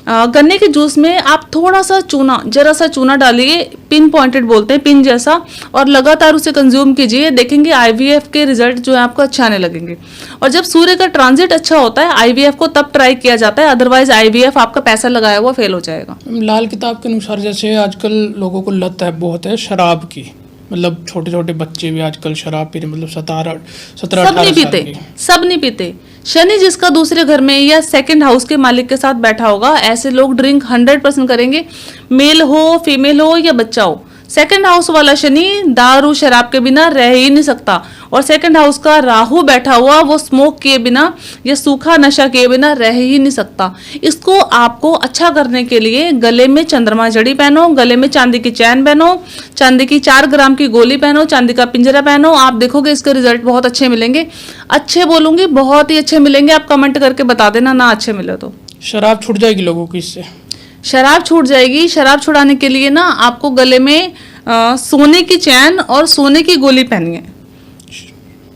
गन्ने के जूस में आप थोड़ा सा चूना, जरा सा चूना डालिए, पिन पॉइंटेड बोलते हैं, पिन जैसा, और लगातार उसे कंज्यूम कीजिए। देखेंगे IVF के रिजल्ट जो है आपको अच्छा आने लगेंगे। और जब सूर्य का ट्रांजिट अच्छा होता है, IVF को तब ट्राई किया जाता है, अदरवाइज IVF आपका पैसा लगाया हुआ फेल हो जाएगा। लाल किताब के अनुसार जैसे आजकल लोगों को लत है बहुत है शराब की, मतलब छोटे छोटे बच्चे भी आजकल शराब पी रहे, मतलब 17-18 सब नहीं पीते। शनि जिसका दूसरे घर में या 2nd हाउस के मालिक के साथ बैठा होगा, ऐसे लोग ड्रिंक 100% करेंगे, मेल हो, फीमेल हो या बच्चा हो। 2nd हाउस वाला शनि दारू शराब के बिना रह ही नहीं सकता, और 2nd हाउस का राहु बैठा हुआ, वो स्मोक किए बिना या सूखा नशा किए बिना रह ही नहीं सकता। इसको आपको अच्छा करने के लिए गले में चंद्रमा जड़ी पहनो, गले में चांदी की चैन पहनो, चांदी की 4 ग्राम की गोली पहनो, चांदी का पिंजरा पहनो। आप देखोगे इसके रिजल्ट बहुत अच्छे मिलेंगे। अच्छे बोलूंगी, बहुत ही अच्छे मिलेंगे। आप कमेंट करके बता देना ना अच्छे मिले तो। शराब छूट जाएगी लोगों की इससे? शराब छूट जाएगी। शराब छुड़ाने के लिए ना आपको गले में सोने की चैन और सोने की गोली पहनी है।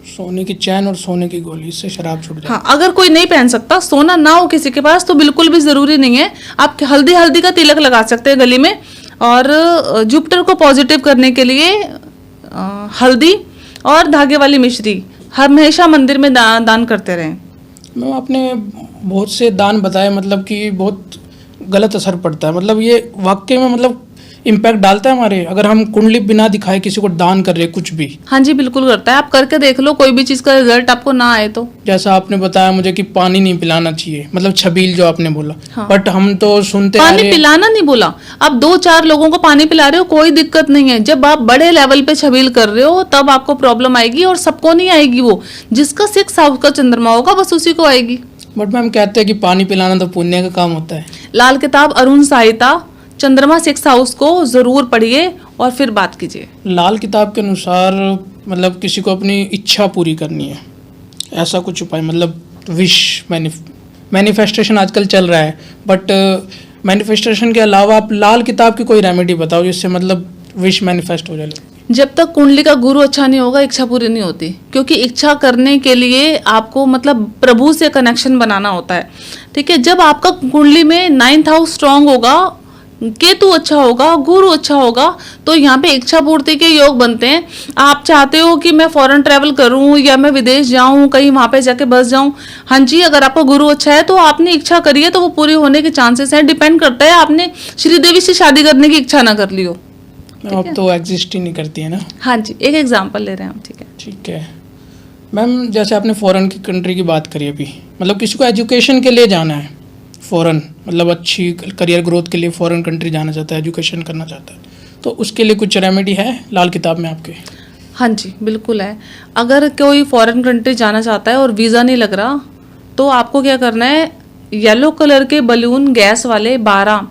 सोने की चैन और सोने की गोली, इससे शराब छूट जाएगी। हाँ, अगर कोई नहीं पहन सकता, सोना ना हो किसी के पास, तो बिल्कुल भी जरूरी नहीं है। आप हल्दी का तिलक लगा सकते हैं गली में। और जुपिटर को पॉजिटिव करने के लिए हल्दी और धागे वाली मिश्री हमेशा मंदिर में दान करते रहें। मैम आपने बहुत से दान बताए, मतलब कि बहुत गलत असर पड़ता है, मतलब ये वाकई में मतलब इम्पैक्ट डालता है हमारे, अगर हम कुंडली बिना दिखाए किसी को दान कर रहे हैं कुछ भी? हाँ जी, बिल्कुल करता है। आप करके देख लो, कोई भी चीज़ का रिजल्ट आपको ना आए तो। जैसा आपने बताया मुझे कि पानी नहीं पिलाना चाहिए, मतलब छबील जो आपने बोला, हाँ। बट हम तो सुनते आ पानी रहे पिलाना नहीं बोला, आप 2-4 लोगों को पानी पिला रहे हो, कोई दिक्कत नहीं है। जब आप बड़े लेवल पे छबील कर रहे हो तब आपको प्रॉब्लम आएगी, और सबको नहीं आएगी। वो जिसका 6 हाउस का चंद्रमा होगा बस उसी को आएगी। बट मैम कहते हैं कि पानी पिलाना तो पुण्य का काम होता है। लाल किताब अरुण सहायता चंद्रमा 6 हाउस को जरूर पढ़िए और फिर बात कीजिए। लाल किताब के अनुसार मतलब किसी को अपनी इच्छा पूरी करनी है, ऐसा कुछ उपाय, मतलब विश मैनिफेस्टेशन आजकल चल रहा है, बट मैनिफेस्टेशन के अलावा आप लाल किताब की कोई रेमेडी बताओ जिससे मतलब विश मैनिफेस्ट हो जाए। जब तक कुंडली का गुरु अच्छा नहीं होगा इच्छा पूरी नहीं होती, क्योंकि इच्छा करने के लिए आपको मतलब प्रभु से कनेक्शन बनाना होता है। ठीक है, जब आपका कुंडली में 9th हाउस स्ट्रांग होगा, केतु अच्छा होगा, गुरु अच्छा होगा, तो यहाँ पे इच्छा पूर्ति के योग बनते हैं। आप चाहते हो कि मैं फॉरेन ट्रैवल करूं या मैं विदेश जाऊं, कहीं वहां पे जाके बस जाऊं, हाँ जी, अगर आपका गुरु अच्छा है तो आपने इच्छा करी है तो वो पूरी होने के चांसेस हैं। डिपेंड करता है आपने श्रीदेवी से शादी करने की इच्छा ना कर ली हो। अब तो एग्जिस्ट ही नहीं करती है ना। हाँ जी, एक एग्जाम्पल ले रहे हैं हम। ठीक है, ठीक है मैम, जैसे आपने फॉरेन की कंट्री की बात करी अभी, मतलब किसी को एजुकेशन के लिए जाना है फॉरेन, मतलब अच्छी करियर ग्रोथ के लिए फॉरेन कंट्री जाना चाहता है, एजुकेशन करना चाहता है, तो उसके लिए कुछ रेमेडी है लाल किताब में आपके? हाँ जी, बिल्कुल है। अगर कोई फॉरेन कंट्री जाना चाहता है और वीज़ा नहीं लग रहा, तो आपको क्या करना है, येलो कलर के बलून गैस वाले 12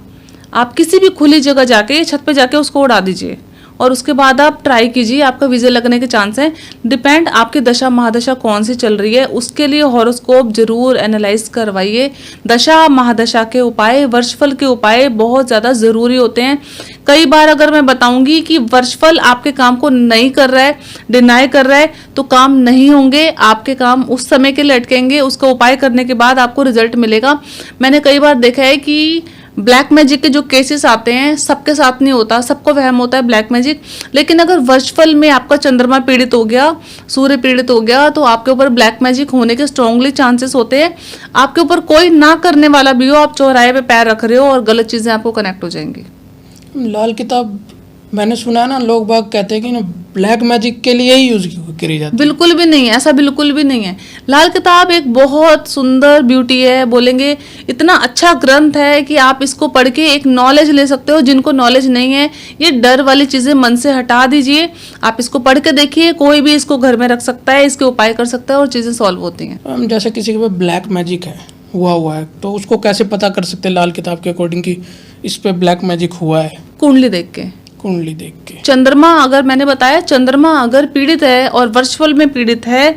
आप किसी भी खुली जगह जाके छत पे जाके उसको उड़ा दीजिए, और उसके बाद आप ट्राई कीजिए, आपका वीज़ा लगने के चांस है। डिपेंड आपकी दशा महादशा कौन सी चल रही है, उसके लिए हॉरोस्कोप जरूर एनालाइज करवाइए। दशा महादशा के उपाय, वर्षफल के उपाय बहुत ज़्यादा ज़रूरी होते हैं। कई बार अगर मैं बताऊंगी कि वर्षफल आपके काम को नहीं कर रहा है, डिनाई कर रहा है, तो काम नहीं होंगे, आपके काम उस समय के लिए अटकेंगे। उसका उपाय करने के बाद आपको रिजल्ट मिलेगा। मैंने कई बार देखा है कि ब्लैक मैजिक के जो केसेस आते हैं सबके साथ नहीं होता, सबको वहम होता है ब्लैक मैजिक, लेकिन अगर वर्षफल में आपका चंद्रमा पीड़ित हो गया, सूर्य पीड़ित हो गया, तो आपके ऊपर ब्लैक मैजिक होने के स्ट्रांगली चांसेस होते हैं। आपके ऊपर कोई ना करने वाला भी हो, आप चौराहे पे पैर रख रहे हो और गलत चीजें आपको कनेक्ट हो जाएंगी। लाल किताब मैंने सुना है ना, लोग बाग कहते हैं कि ना ब्लैक मैजिक के लिए ही यूज करी जाती है। बिल्कुल भी नहीं है, ऐसा बिल्कुल भी नहीं है। लाल किताब एक बहुत सुंदर ब्यूटी है, बोलेंगे इतना अच्छा ग्रंथ है कि आप इसको पढ़ के एक नॉलेज ले सकते हो। जिनको नॉलेज नहीं है, ये डर वाली चीजें मन से हटा दीजिए, आप इसको पढ़ के देखिए। कोई भी इसको घर में रख सकता है, इसके उपाय कर सकता है और चीजें सॉल्व होती हैं। जैसे किसी के पास ब्लैक मैजिक है, हुआ है, तो उसको कैसे पता कर सकते हैं लाल किताब के अकॉर्डिंग कि इस पे ब्लैक मैजिक हुआ है? कुंडली देख के, कुंडली देख के। चंद्रमा अगर मैंने बताया, चंद्रमा अगर पीड़ित है और वर्षफल में पीड़ित है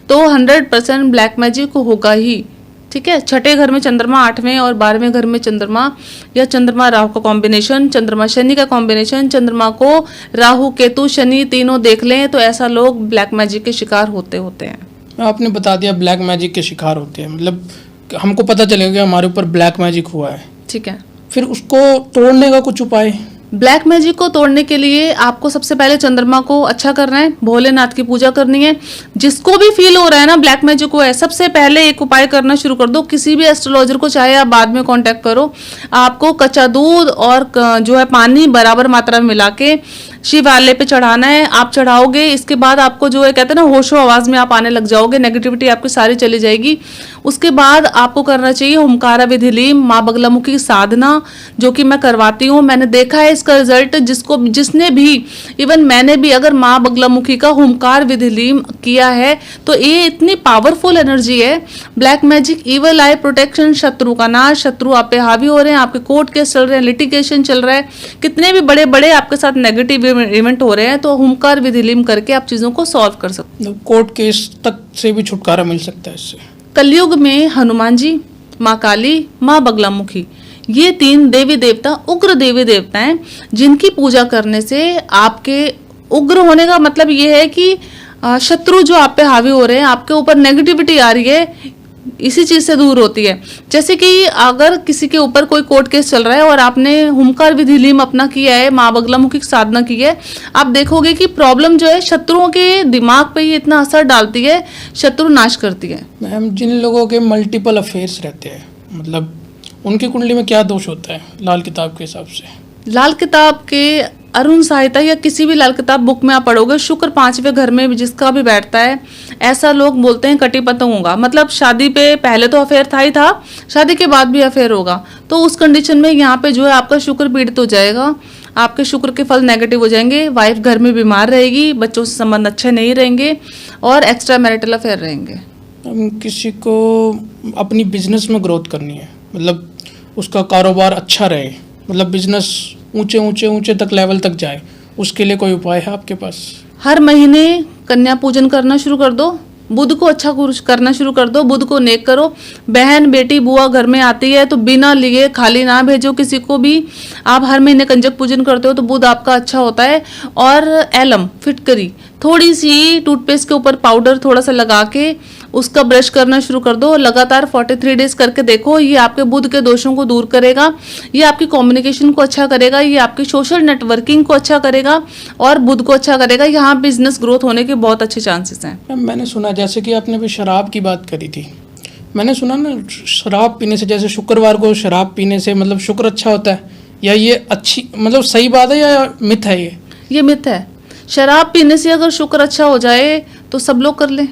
तो 100% ब्लैक मैजिक होगा ही। ठीक है, छठे घर में चंद्रमा, 8वें और 12वें घर में चंद्रमा, या चंद्रमा राहु का कॉम्बिनेशन, चंद्रमा शनि का कॉम्बिनेशन, चंद्रमा को राहु केतु शनि तीनों देख लें तो ऐसा लोग ब्लैक मैजिक के शिकार होते हैं। आपने बता दिया ब्लैक मैजिक के शिकार होते हैं, मतलब हमको पता चलेगा कि हमारे ऊपर ब्लैक मैजिक हुआ है। ठीक है, फिर उसको तोड़ने का कुछ उपाय? ब्लैक मैजिक को तोड़ने के लिए आपको सबसे पहले चंद्रमा को अच्छा करना है, भोलेनाथ की पूजा करनी है। जिसको भी फील हो रहा है ना ब्लैक मैजिक को है, सबसे पहले एक उपाय करना शुरू कर दो। किसी भी एस्ट्रोलॉजर को चाहे आप बाद में कांटेक्ट करो, आपको कच्चा दूध और जो है पानी बराबर मात्रा में मिला के शिवालय पे चढ़ाना है। आप चढ़ाओगे, इसके बाद आपको जो है कहते हैं ना होशो आवाज में आप आने लग जाओगे, नेगेटिविटी आपकी सारी चली जाएगी। उसके बाद आपको करना चाहिए ओमकारा विधिलीम, माँ बगलामुखी साधना, जो कि मैं करवाती हूँ। मैंने देखा है इसका रिजल्ट, जिसने भी, इवन मैंने भी अगर माँ बगलामुखी का ओमकार विधिलीम किया है तो ये इतनी पावरफुल एनर्जी है। ब्लैक मैजिक, इवल आई प्रोटेक्शन, शत्रु का नाश, शत्रु आप पे हावी हो रहे हैं, आपके कोर्ट केस चल रहे हैं, लिटिगेशन चल रहा है, कितने भी बड़े बड़े आपके साथ नेगेटिव इवेंट हो रहे हैं, तो ओमकार विधिलीम करके आप चीजों को सॉल्व कर सकते हैं। कोर्ट केस तक से भी छुटकारा मिल सकता है इससे। कलयुग में हनुमान जी, माँ काली, माँ बगलामुखी, ये 3 देवी देवता उग्र देवी देवता हैं, जिनकी पूजा करने से आपके उग्र होने का मतलब ये है कि शत्रु जो आप पे हावी हो रहे हैं, आपके ऊपर नेगेटिविटी आ रही है, इसी चीज से दूर होती है। जैसे कि अगर किसी के ऊपर कोई कोर्ट केस चल रहा है और आपने ओमकार विधिलीम अपना किया है, माँ बगलामुखी की साधना की है, आप देखोगे कि प्रॉब्लम जो है शत्रुओं के दिमाग पे ही इतना असर डालती है, शत्रु नाश करती है। मैम, जिन लोगों के मल्टीपल अफेयर्स रहते हैं, मतलब उनकी कुंडली में क्या दोष होता है लाल किताब के हिसाब से? लाल किताब के अरुण सहायता या किसी भी लाल किताब बुक में आप पढ़ोगे, शुक्र 5वें घर में जिसका भी बैठता है, ऐसा लोग बोलते हैं कटी पतंग होगा। मतलब शादी पे पहले तो अफेयर था ही था, शादी के बाद भी अफेयर होगा। तो उस कंडीशन में यहाँ पे जो है आपका शुक्र पीड़ित हो जाएगा, आपके शुक्र के फल नेगेटिव हो जाएंगे, वाइफ घर में बीमार रहेगी, बच्चों से संबंध अच्छे नहीं रहेंगे और एक्स्ट्रा मैरिटल अफेयर रहेंगे। किसी को अपनी बिजनेस में ग्रोथ करनी है, मतलब उसका कारोबार अच्छा रहे, मतलब बिजनेस ऊंचे तक लेवल तक जाए, उसके लिए कोई उपाय है आपके पास? हर महीने कन्या पूजन करना शुरू कर दो, बुध को अच्छा करना शुरू कर दो, बुध को नेक करो। बहन बेटी बुआ घर में आती है तो बिना लिए खाली ना भेजो किसी को भी। आप हर महीने कंजक पूजन करते हो तो बुध आपका अच्छा होता है। और एलम फिटकरी थोड़ी सी टूथपेस्ट के ऊपर पाउडर थोड़ा सा लगा के उसका ब्रश करना शुरू कर दो। लगातार 43 डेज करके देखो, ये आपके बुध के दोषों को दूर करेगा, ये आपकी कम्युनिकेशन को अच्छा करेगा, ये आपकी सोशल नेटवर्किंग को अच्छा करेगा और बुध को अच्छा करेगा। यहाँ बिजनेस ग्रोथ होने के बहुत अच्छे चांसेस हैं। मैंने सुना, जैसे कि आपने भी शराब की बात करी थी, मैंने सुना ना शराब पीने से, जैसे शुक्रवार को शराब पीने से मतलब शुक्र अच्छा होता है, या ये अच्छी मतलब सही बात है या मिथ है? ये मिथ है। शराब पीने से अगर शुक्र अच्छा हो जाए तो सब लोग कर लें।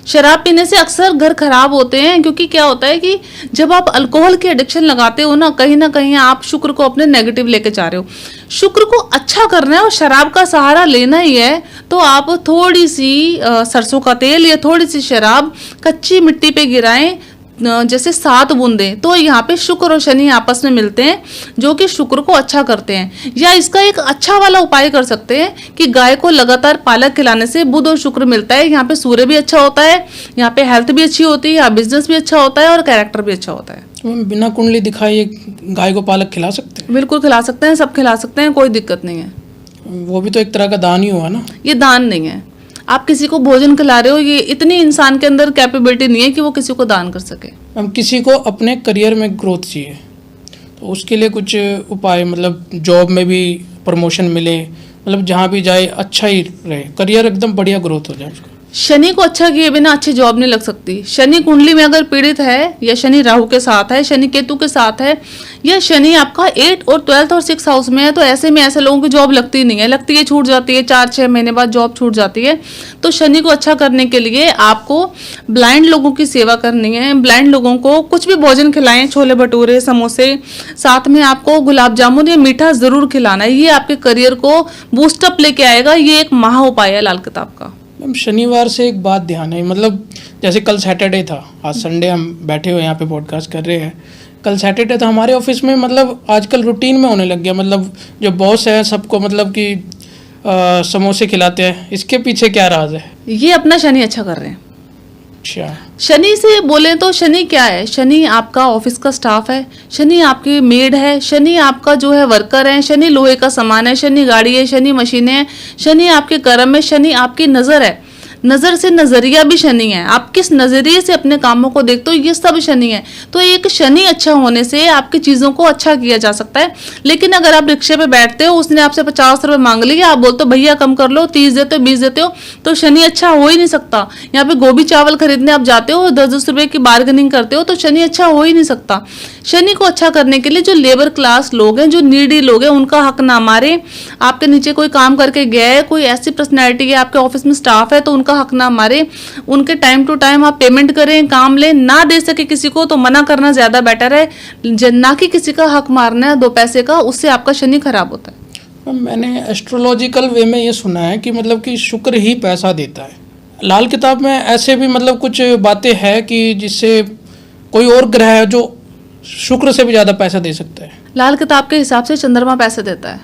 शराब पीने से अक्सर घर खराब होते हैं, क्योंकि क्या होता है कि जब आप अल्कोहल की एडिक्शन लगाते हो ना कहीं आप शुक्र को अपने नेगेटिव लेके जा रहे हो। शुक्र को अच्छा करना है और शराब का सहारा लेना ही है, तो आप थोड़ी सी सरसों का तेल या थोड़ी सी शराब कच्ची मिट्टी पे गिराएं, जैसे 7 बूंदें, तो यहाँ पे शुक्र और शनि आपस में मिलते हैं जो कि शुक्र को अच्छा करते हैं। या इसका एक अच्छा वाला उपाय कर सकते हैं कि गाय को लगातार पालक खिलाने से बुध और शुक्र मिलता है। यहाँ पे सूर्य भी अच्छा होता है, यहाँ पे हेल्थ भी अच्छी होती है, बिजनेस भी अच्छा होता है और कैरेक्टर भी अच्छा होता है। बिना कुंडली दिखाए गाय को पालक खिला सकते हैं? बिल्कुल खिला सकते हैं, सब खिला सकते हैं, कोई दिक्कत नहीं है। वो भी तो एक तरह का दान ही हुआ ना? ये दान नहीं है, आप किसी को भोजन खिला रहे हो, ये इतनी इंसान के अंदर कैपेबिलिटी नहीं है कि वो किसी को दान कर सके। हम किसी को अपने करियर में ग्रोथ चाहिए, तो उसके लिए कुछ उपाय, मतलब जॉब में भी प्रमोशन मिले, मतलब जहाँ भी जाए अच्छा ही रहे, करियर एकदम बढ़िया ग्रोथ हो जाए उसका। शनि को अच्छा किए बिना अच्छी जॉब नहीं लग सकती। शनि कुंडली में अगर पीड़ित है, या शनि राहु के साथ है, शनि केतु के साथ है, या शनि आपका 8 और 12 और 6 हाउस में है, तो ऐसे में ऐसे लोगों की जॉब लगती नहीं है, लगती है छूट जाती है, 4-6 महीने बाद जॉब छूट जाती है। तो शनि को अच्छा करने के लिए आपको ब्लाइंड लोगों की सेवा करनी है। ब्लाइंड लोगों को कुछ भी भोजन खिलाएं, छोले भटूरे, समोसे, साथ में आपको गुलाब जामुन या मीठा जरूर खिलाना है। ये आपके करियर को बूस्टअप लेके आएगा। ये एक महा उपाय है लाल किताब का। शनिवार से एक बात ध्यान है, मतलब जैसे कल सैटरडे था, आज संडे, हम बैठे हुए यहाँ पे पॉडकास्ट कर रहे हैं, कल सैटरडे था हमारे ऑफिस में, मतलब आजकल रूटीन में होने लग गया, मतलब जो बॉस है सबको मतलब कि समोसे खिलाते हैं। इसके पीछे क्या राज है? ये अपना शनि अच्छा कर रहे हैं। अच्छा, शनि से बोले तो शनि क्या है? शनि आपका ऑफिस का स्टाफ है, शनि आपकी मेड है, शनि आपका जो है वर्कर है, शनि लोहे का सामान है, शनि गाड़ी है, शनि मशीनें है, शनि आपके कर्म है, शनि आपकी नजर है। नजर से नजरिया भी शनि है, आप किस नजरिए से अपने कामों को देखते हो, ये सब शनि है। तो एक शनि अच्छा होने से आपकी चीजों को अच्छा किया जा सकता है। लेकिन अगर आप रिक्शे पे बैठते हो, उसने आपसे 50 रुपए मांग लिए, आप बोलते हो भैया कम कर लो, 30 देते हो, 20 देते हो, तो शनि अच्छा हो ही नहीं सकता। यहाँ पे गोभी चावल खरीदने आप जाते हो, 10-10 रुपए की बार्गेनिंग करते हो, तो शनि अच्छा हो ही नहीं सकता। शनि को अच्छा करने के लिए जो लेबर क्लास लोग हैं, जो नीडी लोग हैं, उनका हक ना मारे। आपके नीचे कोई काम करके गया है, कोई ऐसी पर्सनैलिटी है, आपके ऑफिस में स्टाफ है, तो उनका हक ना मारे। उनके टाइम टू टाइम आप पेमेंट करें, काम लें। ना दे सके किसी को तो मना करना ज्यादा बेटर है, ना कि किसी का हक मारना है 2 पैसे का, उससे आपका शनि खराब होता है। मैंने एस्ट्रोलॉजिकल वे में ये सुना है कि मतलब कि शुक्र ही पैसा देता है। लाल किताब में ऐसे भी मतलब कुछ बातें हैं कि जिससे कोई और ग्रह है जो शुक्र से भी ज्यादा पैसा दे सकता है? लाल किताब के हिसाब से चंद्रमा पैसे देता है।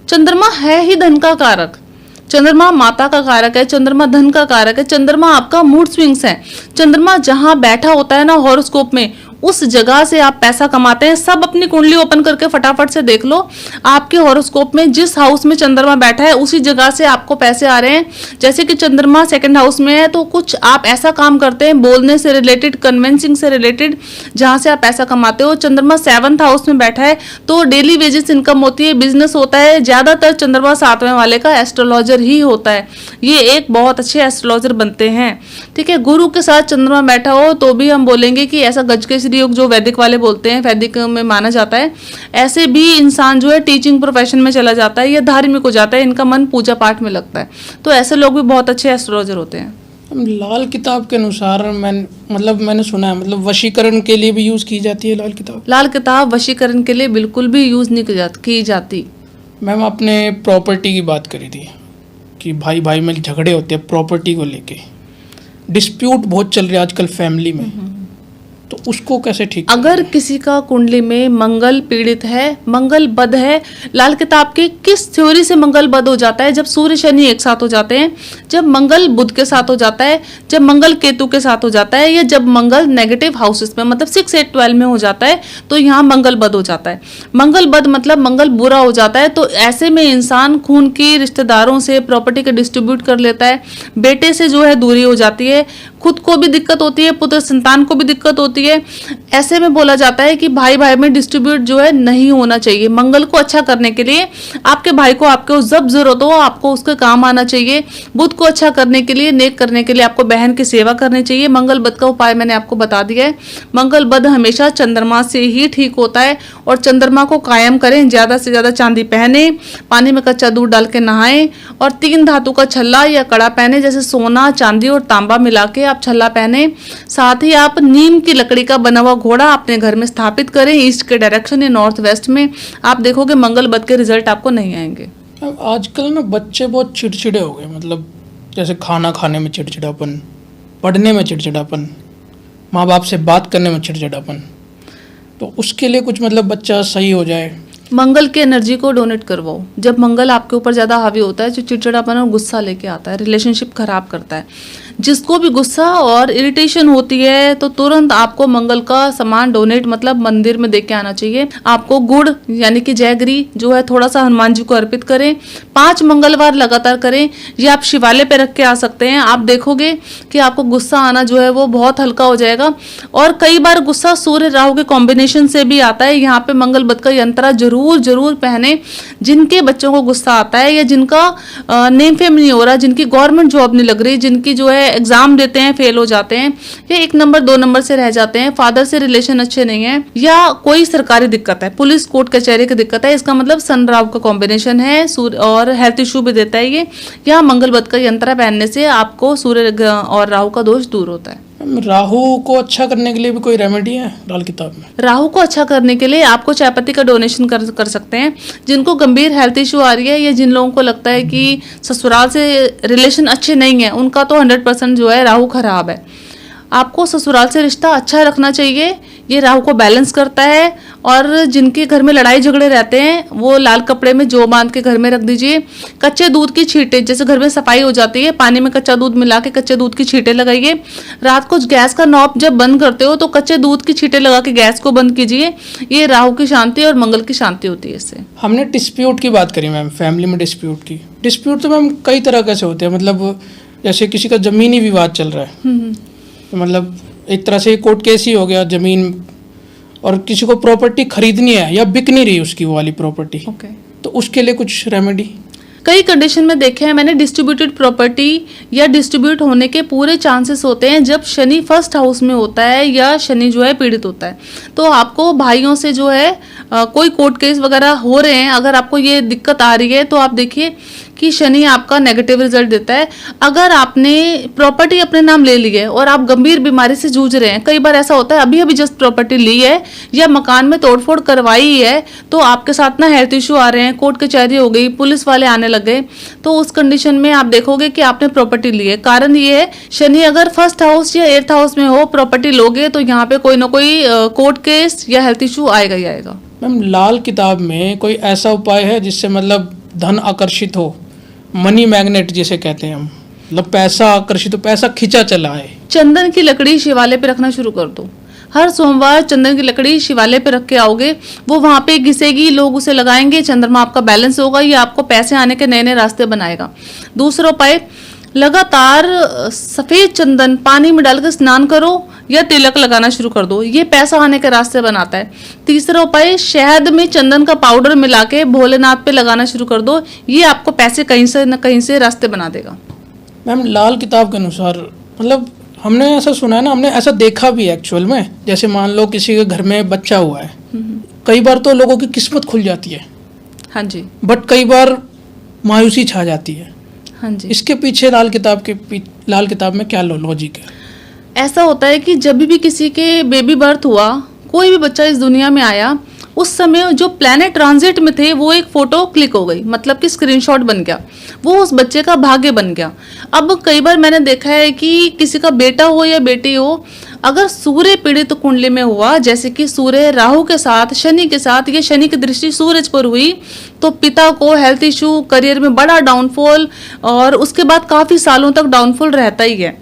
चंद्रमा है ही धन का कारक, चंद्रमा माता का कारक है, चंद्रमा धन का कारक है, चंद्रमा आपका मूड स्विंग्स है। चंद्रमा जहां बैठा होता है ना हॉरोस्कोप में, उस जगह से आप पैसा कमाते हैं। सब अपनी कुंडली ओपन करके फटाफट से देख लो, आपके हॉरोस्कोप में जिस हाउस में चंद्रमा बैठा है उसी जगह से आपको पैसे आ रहे हैं। जैसे कि चंद्रमा 2nd हाउस में है, तो कुछ आप ऐसा काम करते हैं बोलने से रिलेटेड, कन्विंसिंग से रिलेटेड, जहां से आप पैसा कमाते हो। चंद्रमा 7th हाउस में बैठा है तो डेली वेजेस इनकम होती है, बिजनेस होता है। ज्यादातर चंद्रमा 7वें वाले का एस्ट्रोलॉजर ही होता है, ये एक बहुत अच्छे एस्ट्रोलॉजर बनते हैं। ठीक है, गुरु के साथ चंद्रमा बैठा हो तो भी हम बोलेंगे कि ऐसा गज के श्री सिद्धि योग जो वैदिक वाले बोलते हैं, वैदिक में माना जाता है, ऐसे भी इंसान जो है टीचिंग प्रोफेशन में चला जाता है या धार्मिक हो जाता है, इनका मन पूजा पाठ में लगता है, तो ऐसे लोग भी बहुत अच्छे एस्ट्रोलॉजर होते हैं। लाल किताब के अनुसार मैंने सुना है मतलब वशीकरण के लिए भी यूज़ की जाती है लाल किताब। लाल किताब वशीकरण के लिए बिल्कुल भी यूज़ नहीं की जाती। मैम आपने प्रॉपर्टी की बात करी थी कि भाई भाई में झगड़े होते हैं प्रॉपर्टी को लेके, डिस्प्यूट बहुत चल रहे हैं आजकल फैमिली में, तो उसको कैसे ठीक अगर किसी का कुंडली में मंगल पीड़ित है, मंगल बद है, लाल किताब के किस थ्योरी से मंगल बद हो जाता है? जब सूर्य शनि एक साथ हो जाते हैं, जब मंगल बुध के साथ हो जाता है, जब मंगल केतु के साथ हो जाता है, या जब मंगल नेगेटिव हाउसेस में मतलब 6, 8, 12 में हो जाता है, तो यहाँ मंगल बद हो जाता है। मंगल बद मतलब मंगल बुरा हो जाता है, तो ऐसे में इंसान खून की रिश्तेदारों से प्रॉपर्टी के डिस्ट्रीब्यूट कर लेता है, बेटे से जो है दूरी हो जाती है, खुद को भी दिक्कत होती है, पुत्र संतान को भी दिक्कत होती है। ऐसे में बोला जाता है कि भाई भाई में डिस्ट्रीब्यूट जो है नहीं होना चाहिए। मंगल को अच्छा करने के लिए आपके भाई को आपको जब जरूरत हो आपको उसके काम आना चाहिए। बुध को अच्छा करने के लिए, नेक करने के लिए आपको बहन की सेवा करनी चाहिए। मंगल बद का उपाय मैंने आपको बता दिया है। मंगल बद हमेशा चंद्रमा से ही ठीक होता है, और चंद्रमा को कायम करें। ज्यादा से ज्यादा चांदी पहने, पानी में कच्चा दूध डाल के नहाएं, और 3 धातु का छल्ला या कड़ा पहने, जैसे सोना, चांदी और तांबा मिला के आप छल्ला पहने। साथ ही आप नीम की लकड़ी का बना हुआ घोड़ा अपने घर में स्थापित करें, ईस्ट के डायरेक्शन या नॉर्थ वेस्ट में। आप देखोगे मंगल बद के रिजल्ट आपको नहीं आएंगे। आजकल ना बच्चे बहुत चिड़चिड़े हो गए, मतलब जैसे खाना खाने में चिड़चिड़ापन, पढ़ने में चिड़चिड़ापन, माँ बाप से बात करने में चिड़चिड़ापन, तो उसके लिए कुछ मतलब बच्चा सही हो जाए। मंगल की एनर्जी को डोनेट करवाओ। जब मंगल आपके ऊपर ज़्यादा हावी होता है, जो चिड़चिड़ापन और गुस्सा लेके आता है, रिलेशनशिप खराब करता है। जिसको भी गुस्सा और इरिटेशन होती है तो तुरंत आपको मंगल का सामान डोनेट मतलब मंदिर में दे के आना चाहिए। आपको गुड़ यानी कि जयगरी जो है थोड़ा सा हनुमान जी को अर्पित करें। 5 मंगलवार लगातार करें। ये आप शिवालय पे रख के आ सकते हैं। आप देखोगे कि आपको गुस्सा आना जो है वो बहुत हल्का हो जाएगा। और कई बार गुस्सा सूर्य राहु के कॉम्बिनेशन से भी आता है। यहाँ पे मंगल बद का यंत्रा जरूर पहने। जिनके बच्चों को गुस्सा आता है या जिनका नेम फेम नहीं हो रहा, जिनकी गवर्नमेंट जॉब नहीं लग रही, जिनकी जो है एग्जाम देते हैं फेल हो जाते हैं, या 1 नंबर 2 नंबर से रह जाते हैं, फादर से रिलेशन अच्छे नहीं है, या कोई सरकारी दिक्कत है, पुलिस कोर्ट कचहरी की दिक्कत है, इसका मतलब सन राहु का कॉम्बिनेशन है। सूर्य और हेल्थ इशू भी देता है ये। या मंगल बद का यंत्र पहनने से आपको सूर्य और राहु का दोष दूर होता है। राहु को अच्छा करने के लिए भी कोई रेमेडी है लाल किताब में? राहु को अच्छा करने के लिए आपको चाय पत्ती का डोनेशन कर सकते हैं। जिनको गंभीर हेल्थ इशू आ रही है या जिन लोगों को लगता है कि ससुराल से रिलेशन अच्छे नहीं है, उनका तो 100% जो है राहु खराब है। आपको ससुराल से रिश्ता अच्छा रखना चाहिए। ये राहु को बैलेंस करता है। और जिनके घर में लड़ाई झगड़े रहते हैं वो लाल कपड़े में जौ बांध के घर में रख दीजिए। कच्चे दूध की छींटे, जैसे घर में सफाई हो जाती है, पानी में कच्चा दूध मिला के कच्चे दूध की छींटे लगाइए। रात को गैस का नॉब जब बंद करते हो तो कच्चे दूध की छींटे लगा के गैस को बंद कीजिए। ये राहु की शांति और मंगल की शांति होती है इससे। हमने डिस्प्यूट की बात करी मैम, फैमिली में डिस्प्यूट की। डिस्प्यूट तो मैम कई तरह कैसे होते हैं, मतलब जैसे किसी का जमीनी विवाद चल रहा है, तो मतलब एक तरह से कोर्ट केस ही हो गया जमीन, और किसी को प्रॉपर्टी खरीदनी है या बिक नहीं रही उसकी वो वाली प्रॉपर्टी, तो उसके लिए कुछ रेमेडी? कई कंडीशन में देखे हैं मैंने, डिस्ट्रीब्यूटेड प्रॉपर्टी या डिस्ट्रीब्यूट होने के पूरे चांसेस होते हैं जब शनि फर्स्ट हाउस में होता है या शनि जो है पीड़ित होता है। तो आपको भाइयों से जो है कोई कोर्ट केस वगैरह हो रहे हैं, अगर आपको ये दिक्कत आ रही है तो आप देखिए कि शनि आपका नेगेटिव रिजल्ट देता है। अगर आपने प्रॉपर्टी अपने नाम ले ली है और आप गंभीर बीमारी से जूझ रहे हैं, कई बार ऐसा होता है अभी अभी जस्ट प्रॉपर्टी ली है या मकान में तोड़फोड़ करवाई है, तो आपके साथ ना हेल्थ इशू आ रहे हैं, कोर्ट कचहरी हो गई, पुलिस वाले आने लग गए, तो उस कंडीशन में आप देखोगे कि आपने प्रॉपर्टी ली है। कारण ये है, शनि अगर फर्स्ट हाउस या 8th हाउस में हो, प्रॉपर्टी लोगे तो यहाँ पे कोई ना कोई कोर्ट केस या हेल्थ इशू आएगा ही आएगा। मैम लाल किताब में कोई ऐसा उपाय है जिससे मतलब धन आकर्षित हो, मनी मैग्नेट जिसे कहते हैं हम, मतलब पैसा आकर्षित हो, पैसा खींचा चला है? चंदन की लकड़ी शिवालय पे रखना शुरू कर दो। हर सोमवार चंदन की लकड़ी शिवालय पे रख के आओगे, वो वहां पे घिसेगी, लोग उसे लगाएंगे, चंद्रमा आपका बैलेंस होगा, ये आपको पैसे आने के नए नए रास्ते बनाएगा। दूसरा उपाय, लगातार सफेद चंदन पानी में डालकर स्नान करो या तिलक लगाना शुरू कर दो, ये पैसा आने के रास्ते बनाता है। तीसरा उपाय, शहद में चंदन का पाउडर मिला के भोलेनाथ पे लगाना शुरू कर दो, ये आपको पैसे कहीं से न कहीं से रास्ते बना देगा। मैम लाल किताब के अनुसार मतलब हमने ऐसा सुना है ना, हमने ऐसा देखा भी एक्चुअल में, जैसे मान लो किसी के घर में बच्चा हुआ है, कई बार तो लोगों की किस्मत खुल जाती है, हाँ जी, बट कई बार मायूसी छा जाती है। हाँ जी। इसके पीछे लाल किताब में क्या लॉजिक है? ऐसा होता है कि जब भी किसी के बेबी बर्थ हुआ, कोई भी बच्चा इस दुनिया में आया, उस समय जो प्लैनेट ट्रांजिट में थे वो एक फोटो क्लिक हो गई, मतलब कि स्क्रीनशॉट बन गया, वो उस बच्चे का भाग्य बन गया। अब कई बार मैंने देखा है कि किसी का बेटा हो या बेटी हो, अगर सूर्य पीड़ित कुंडली में हुआ, जैसे कि सूर्य राहु के साथ, शनि के साथ, या शनि की दृष्टि सूरज पर हुई, तो पिता को हेल्थ इशू, करियर में बड़ा डाउनफॉल, और उसके बाद काफी सालों तक डाउनफॉल रहता ही है।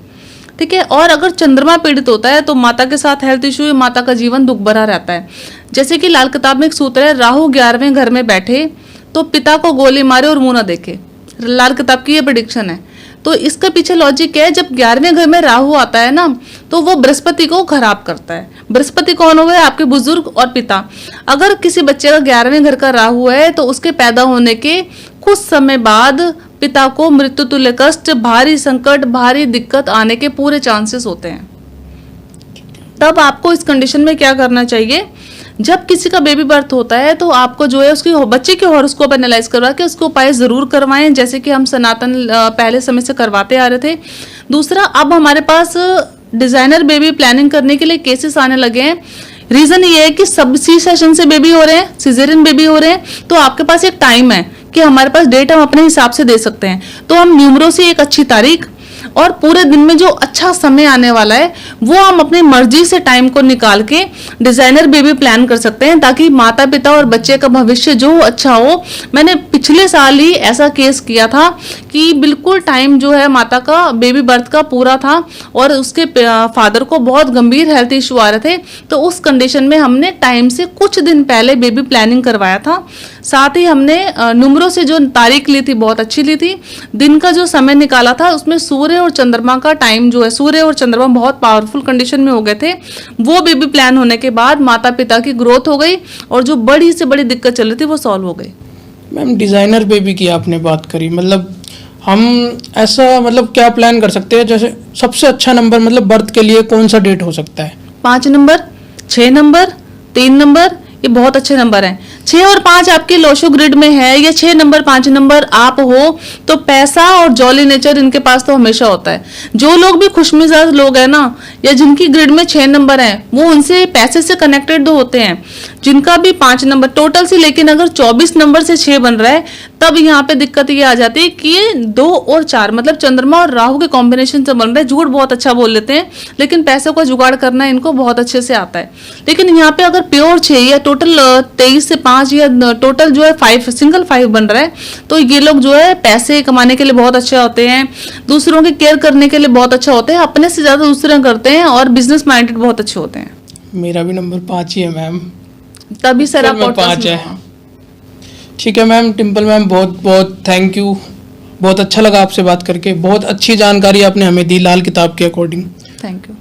ठीक है। और अगर चंद्रमा पीड़ित होता है तो माता के साथ हेल्थ इशू, माता का जीवन दुख भरा रहता है। जैसे कि लाल किताब में एक सूत्र है, राहु 11वें घर में बैठे तो पिता को गोली मारे और मुंह न देखे। लाल किताब की ये प्रेडिक्शन है। तो इसके पीछे लॉजिक है, जब 11वें घर में राहु आता है ना, तो वो बृहस्पति को खराब करता है। बृहस्पति कौन हो गए? आपके बुजुर्ग और पिता। अगर किसी बच्चे का 11वें घर का राहु है तो उसके पैदा होने के कुछ समय बाद पिता को मृत्यु तुल्य कष्ट, भारी संकट, भारी दिक्कत आने के पूरे चांसेस होते हैं। तब आपको इस कंडीशन में क्या करना चाहिए? जब किसी का बेबी बर्थ होता है तो आपको जो है उसकी बच्चे के हॉरोस्कोप एनालाइज करवा के उसको उपाय जरूर करवाएं, जैसे कि हम सनातन पहले समय से करवाते आ रहे थे। दूसरा, अब हमारे पास डिजाइनर बेबी प्लानिंग करने के लिए केसेस आने लगे हैं। रीजन ये है कि सब सी सेशन से बेबी हो रहे हैं, सिजेरियन बेबी हो रहे हैं, तो आपके पास एक टाइम है कि हमारे पास डेट हम अपने हिसाब से दे सकते हैं। तो हम न्यूमरो से एक अच्छी तारीख और पूरे दिन में जो अच्छा समय आने वाला है वो हम अपनी मर्जी से टाइम को निकाल के डिजाइनर बेबी प्लान कर सकते हैं, ताकि माता पिता और बच्चे का भविष्य जो अच्छा हो। मैंने पिछले साल ही ऐसा केस किया था कि बिल्कुल टाइम जो है माता का बेबी बर्थ का पूरा था और उसके फादर को बहुत गंभीर हेल्थ इशू आ रहे थे, तो उस कंडीशन में हमने टाइम से कुछ दिन पहले बेबी प्लानिंग करवाया था। साथ ही हमने नुमरो से जो तारीख ली थी बहुत अच्छी ली थी। दिन का जो समय निकाला था उसमें सूर्य और चंद्रमा का टाइम जो है, सूर्य और चंद्रमा बहुत पावरफुल कंडीशन में हो गए थे। वो बेबी प्लान होने के बाद माता पिता की ग्रोथ हो गई और जो बड़ी से बड़ी दिक्कत चल रही थी वो सॉल्व हो गई। मैम, डिजाइनर बेबी की आपने बात करी, मतलब हम ऐसा मतलब क्या प्लान कर सकते हैं? जैसे सबसे अच्छा नंबर मतलब बर्थ के लिए कौन सा डेट हो सकता है? 5 नंबर, 6 नंबर, 3 नंबर, ये बहुत अच्छे नंबर हैं। 6 और 5 आपके लोशो ग्रिड में है, या 6 नंबर 5 नंबर आप हो तो पैसा और जॉली नेचर इनके पास तो हमेशा होता है। जो लोग भी खुशमिजाज लोग हैं ना, या जिनकी ग्रिड में 6 नंबर है, वो उनसे पैसे से कनेक्टेड होते हैं। जिनका भी 5 नंबर टोटल से, लेकिन अगर 24 नंबर से 6 बन रहा है तब यहाँ पे दिक्कत ये आ जाती है कि ये 2 और 4 मतलब चंद्रमा और राहु के कॉम्बिनेशन से बन रहा है। झूठ बहुत अच्छा बोल लेते हैं, लेकिन पैसों का जुगाड़ करना इनको बहुत अच्छे से आता है। लेकिन यहाँ पे अगर प्योर 6 या टोटल 23 से 5 या टोटल जो है 5 सिंगल 5 बन रहा है, तो ये लोग जो है पैसे कमाने के लिए बहुत अच्छे होते हैं, दूसरों की केयर करने के लिए बहुत अच्छा होते हैं, अपने से ज्यादा दूसरे करते हैं और बिजनेस माइंडेड बहुत अच्छे होते हैं। मेरा भी नंबर 5 ही है मैम, तभी सर आप 5 है। ठीक है मैम, टिम्पल मैम बहुत बहुत थैंक यू, बहुत अच्छा लगा आपसे बात करके, बहुत अच्छी जानकारी आपने हमें दी लाल किताब के अकॉर्डिंग। Thank you.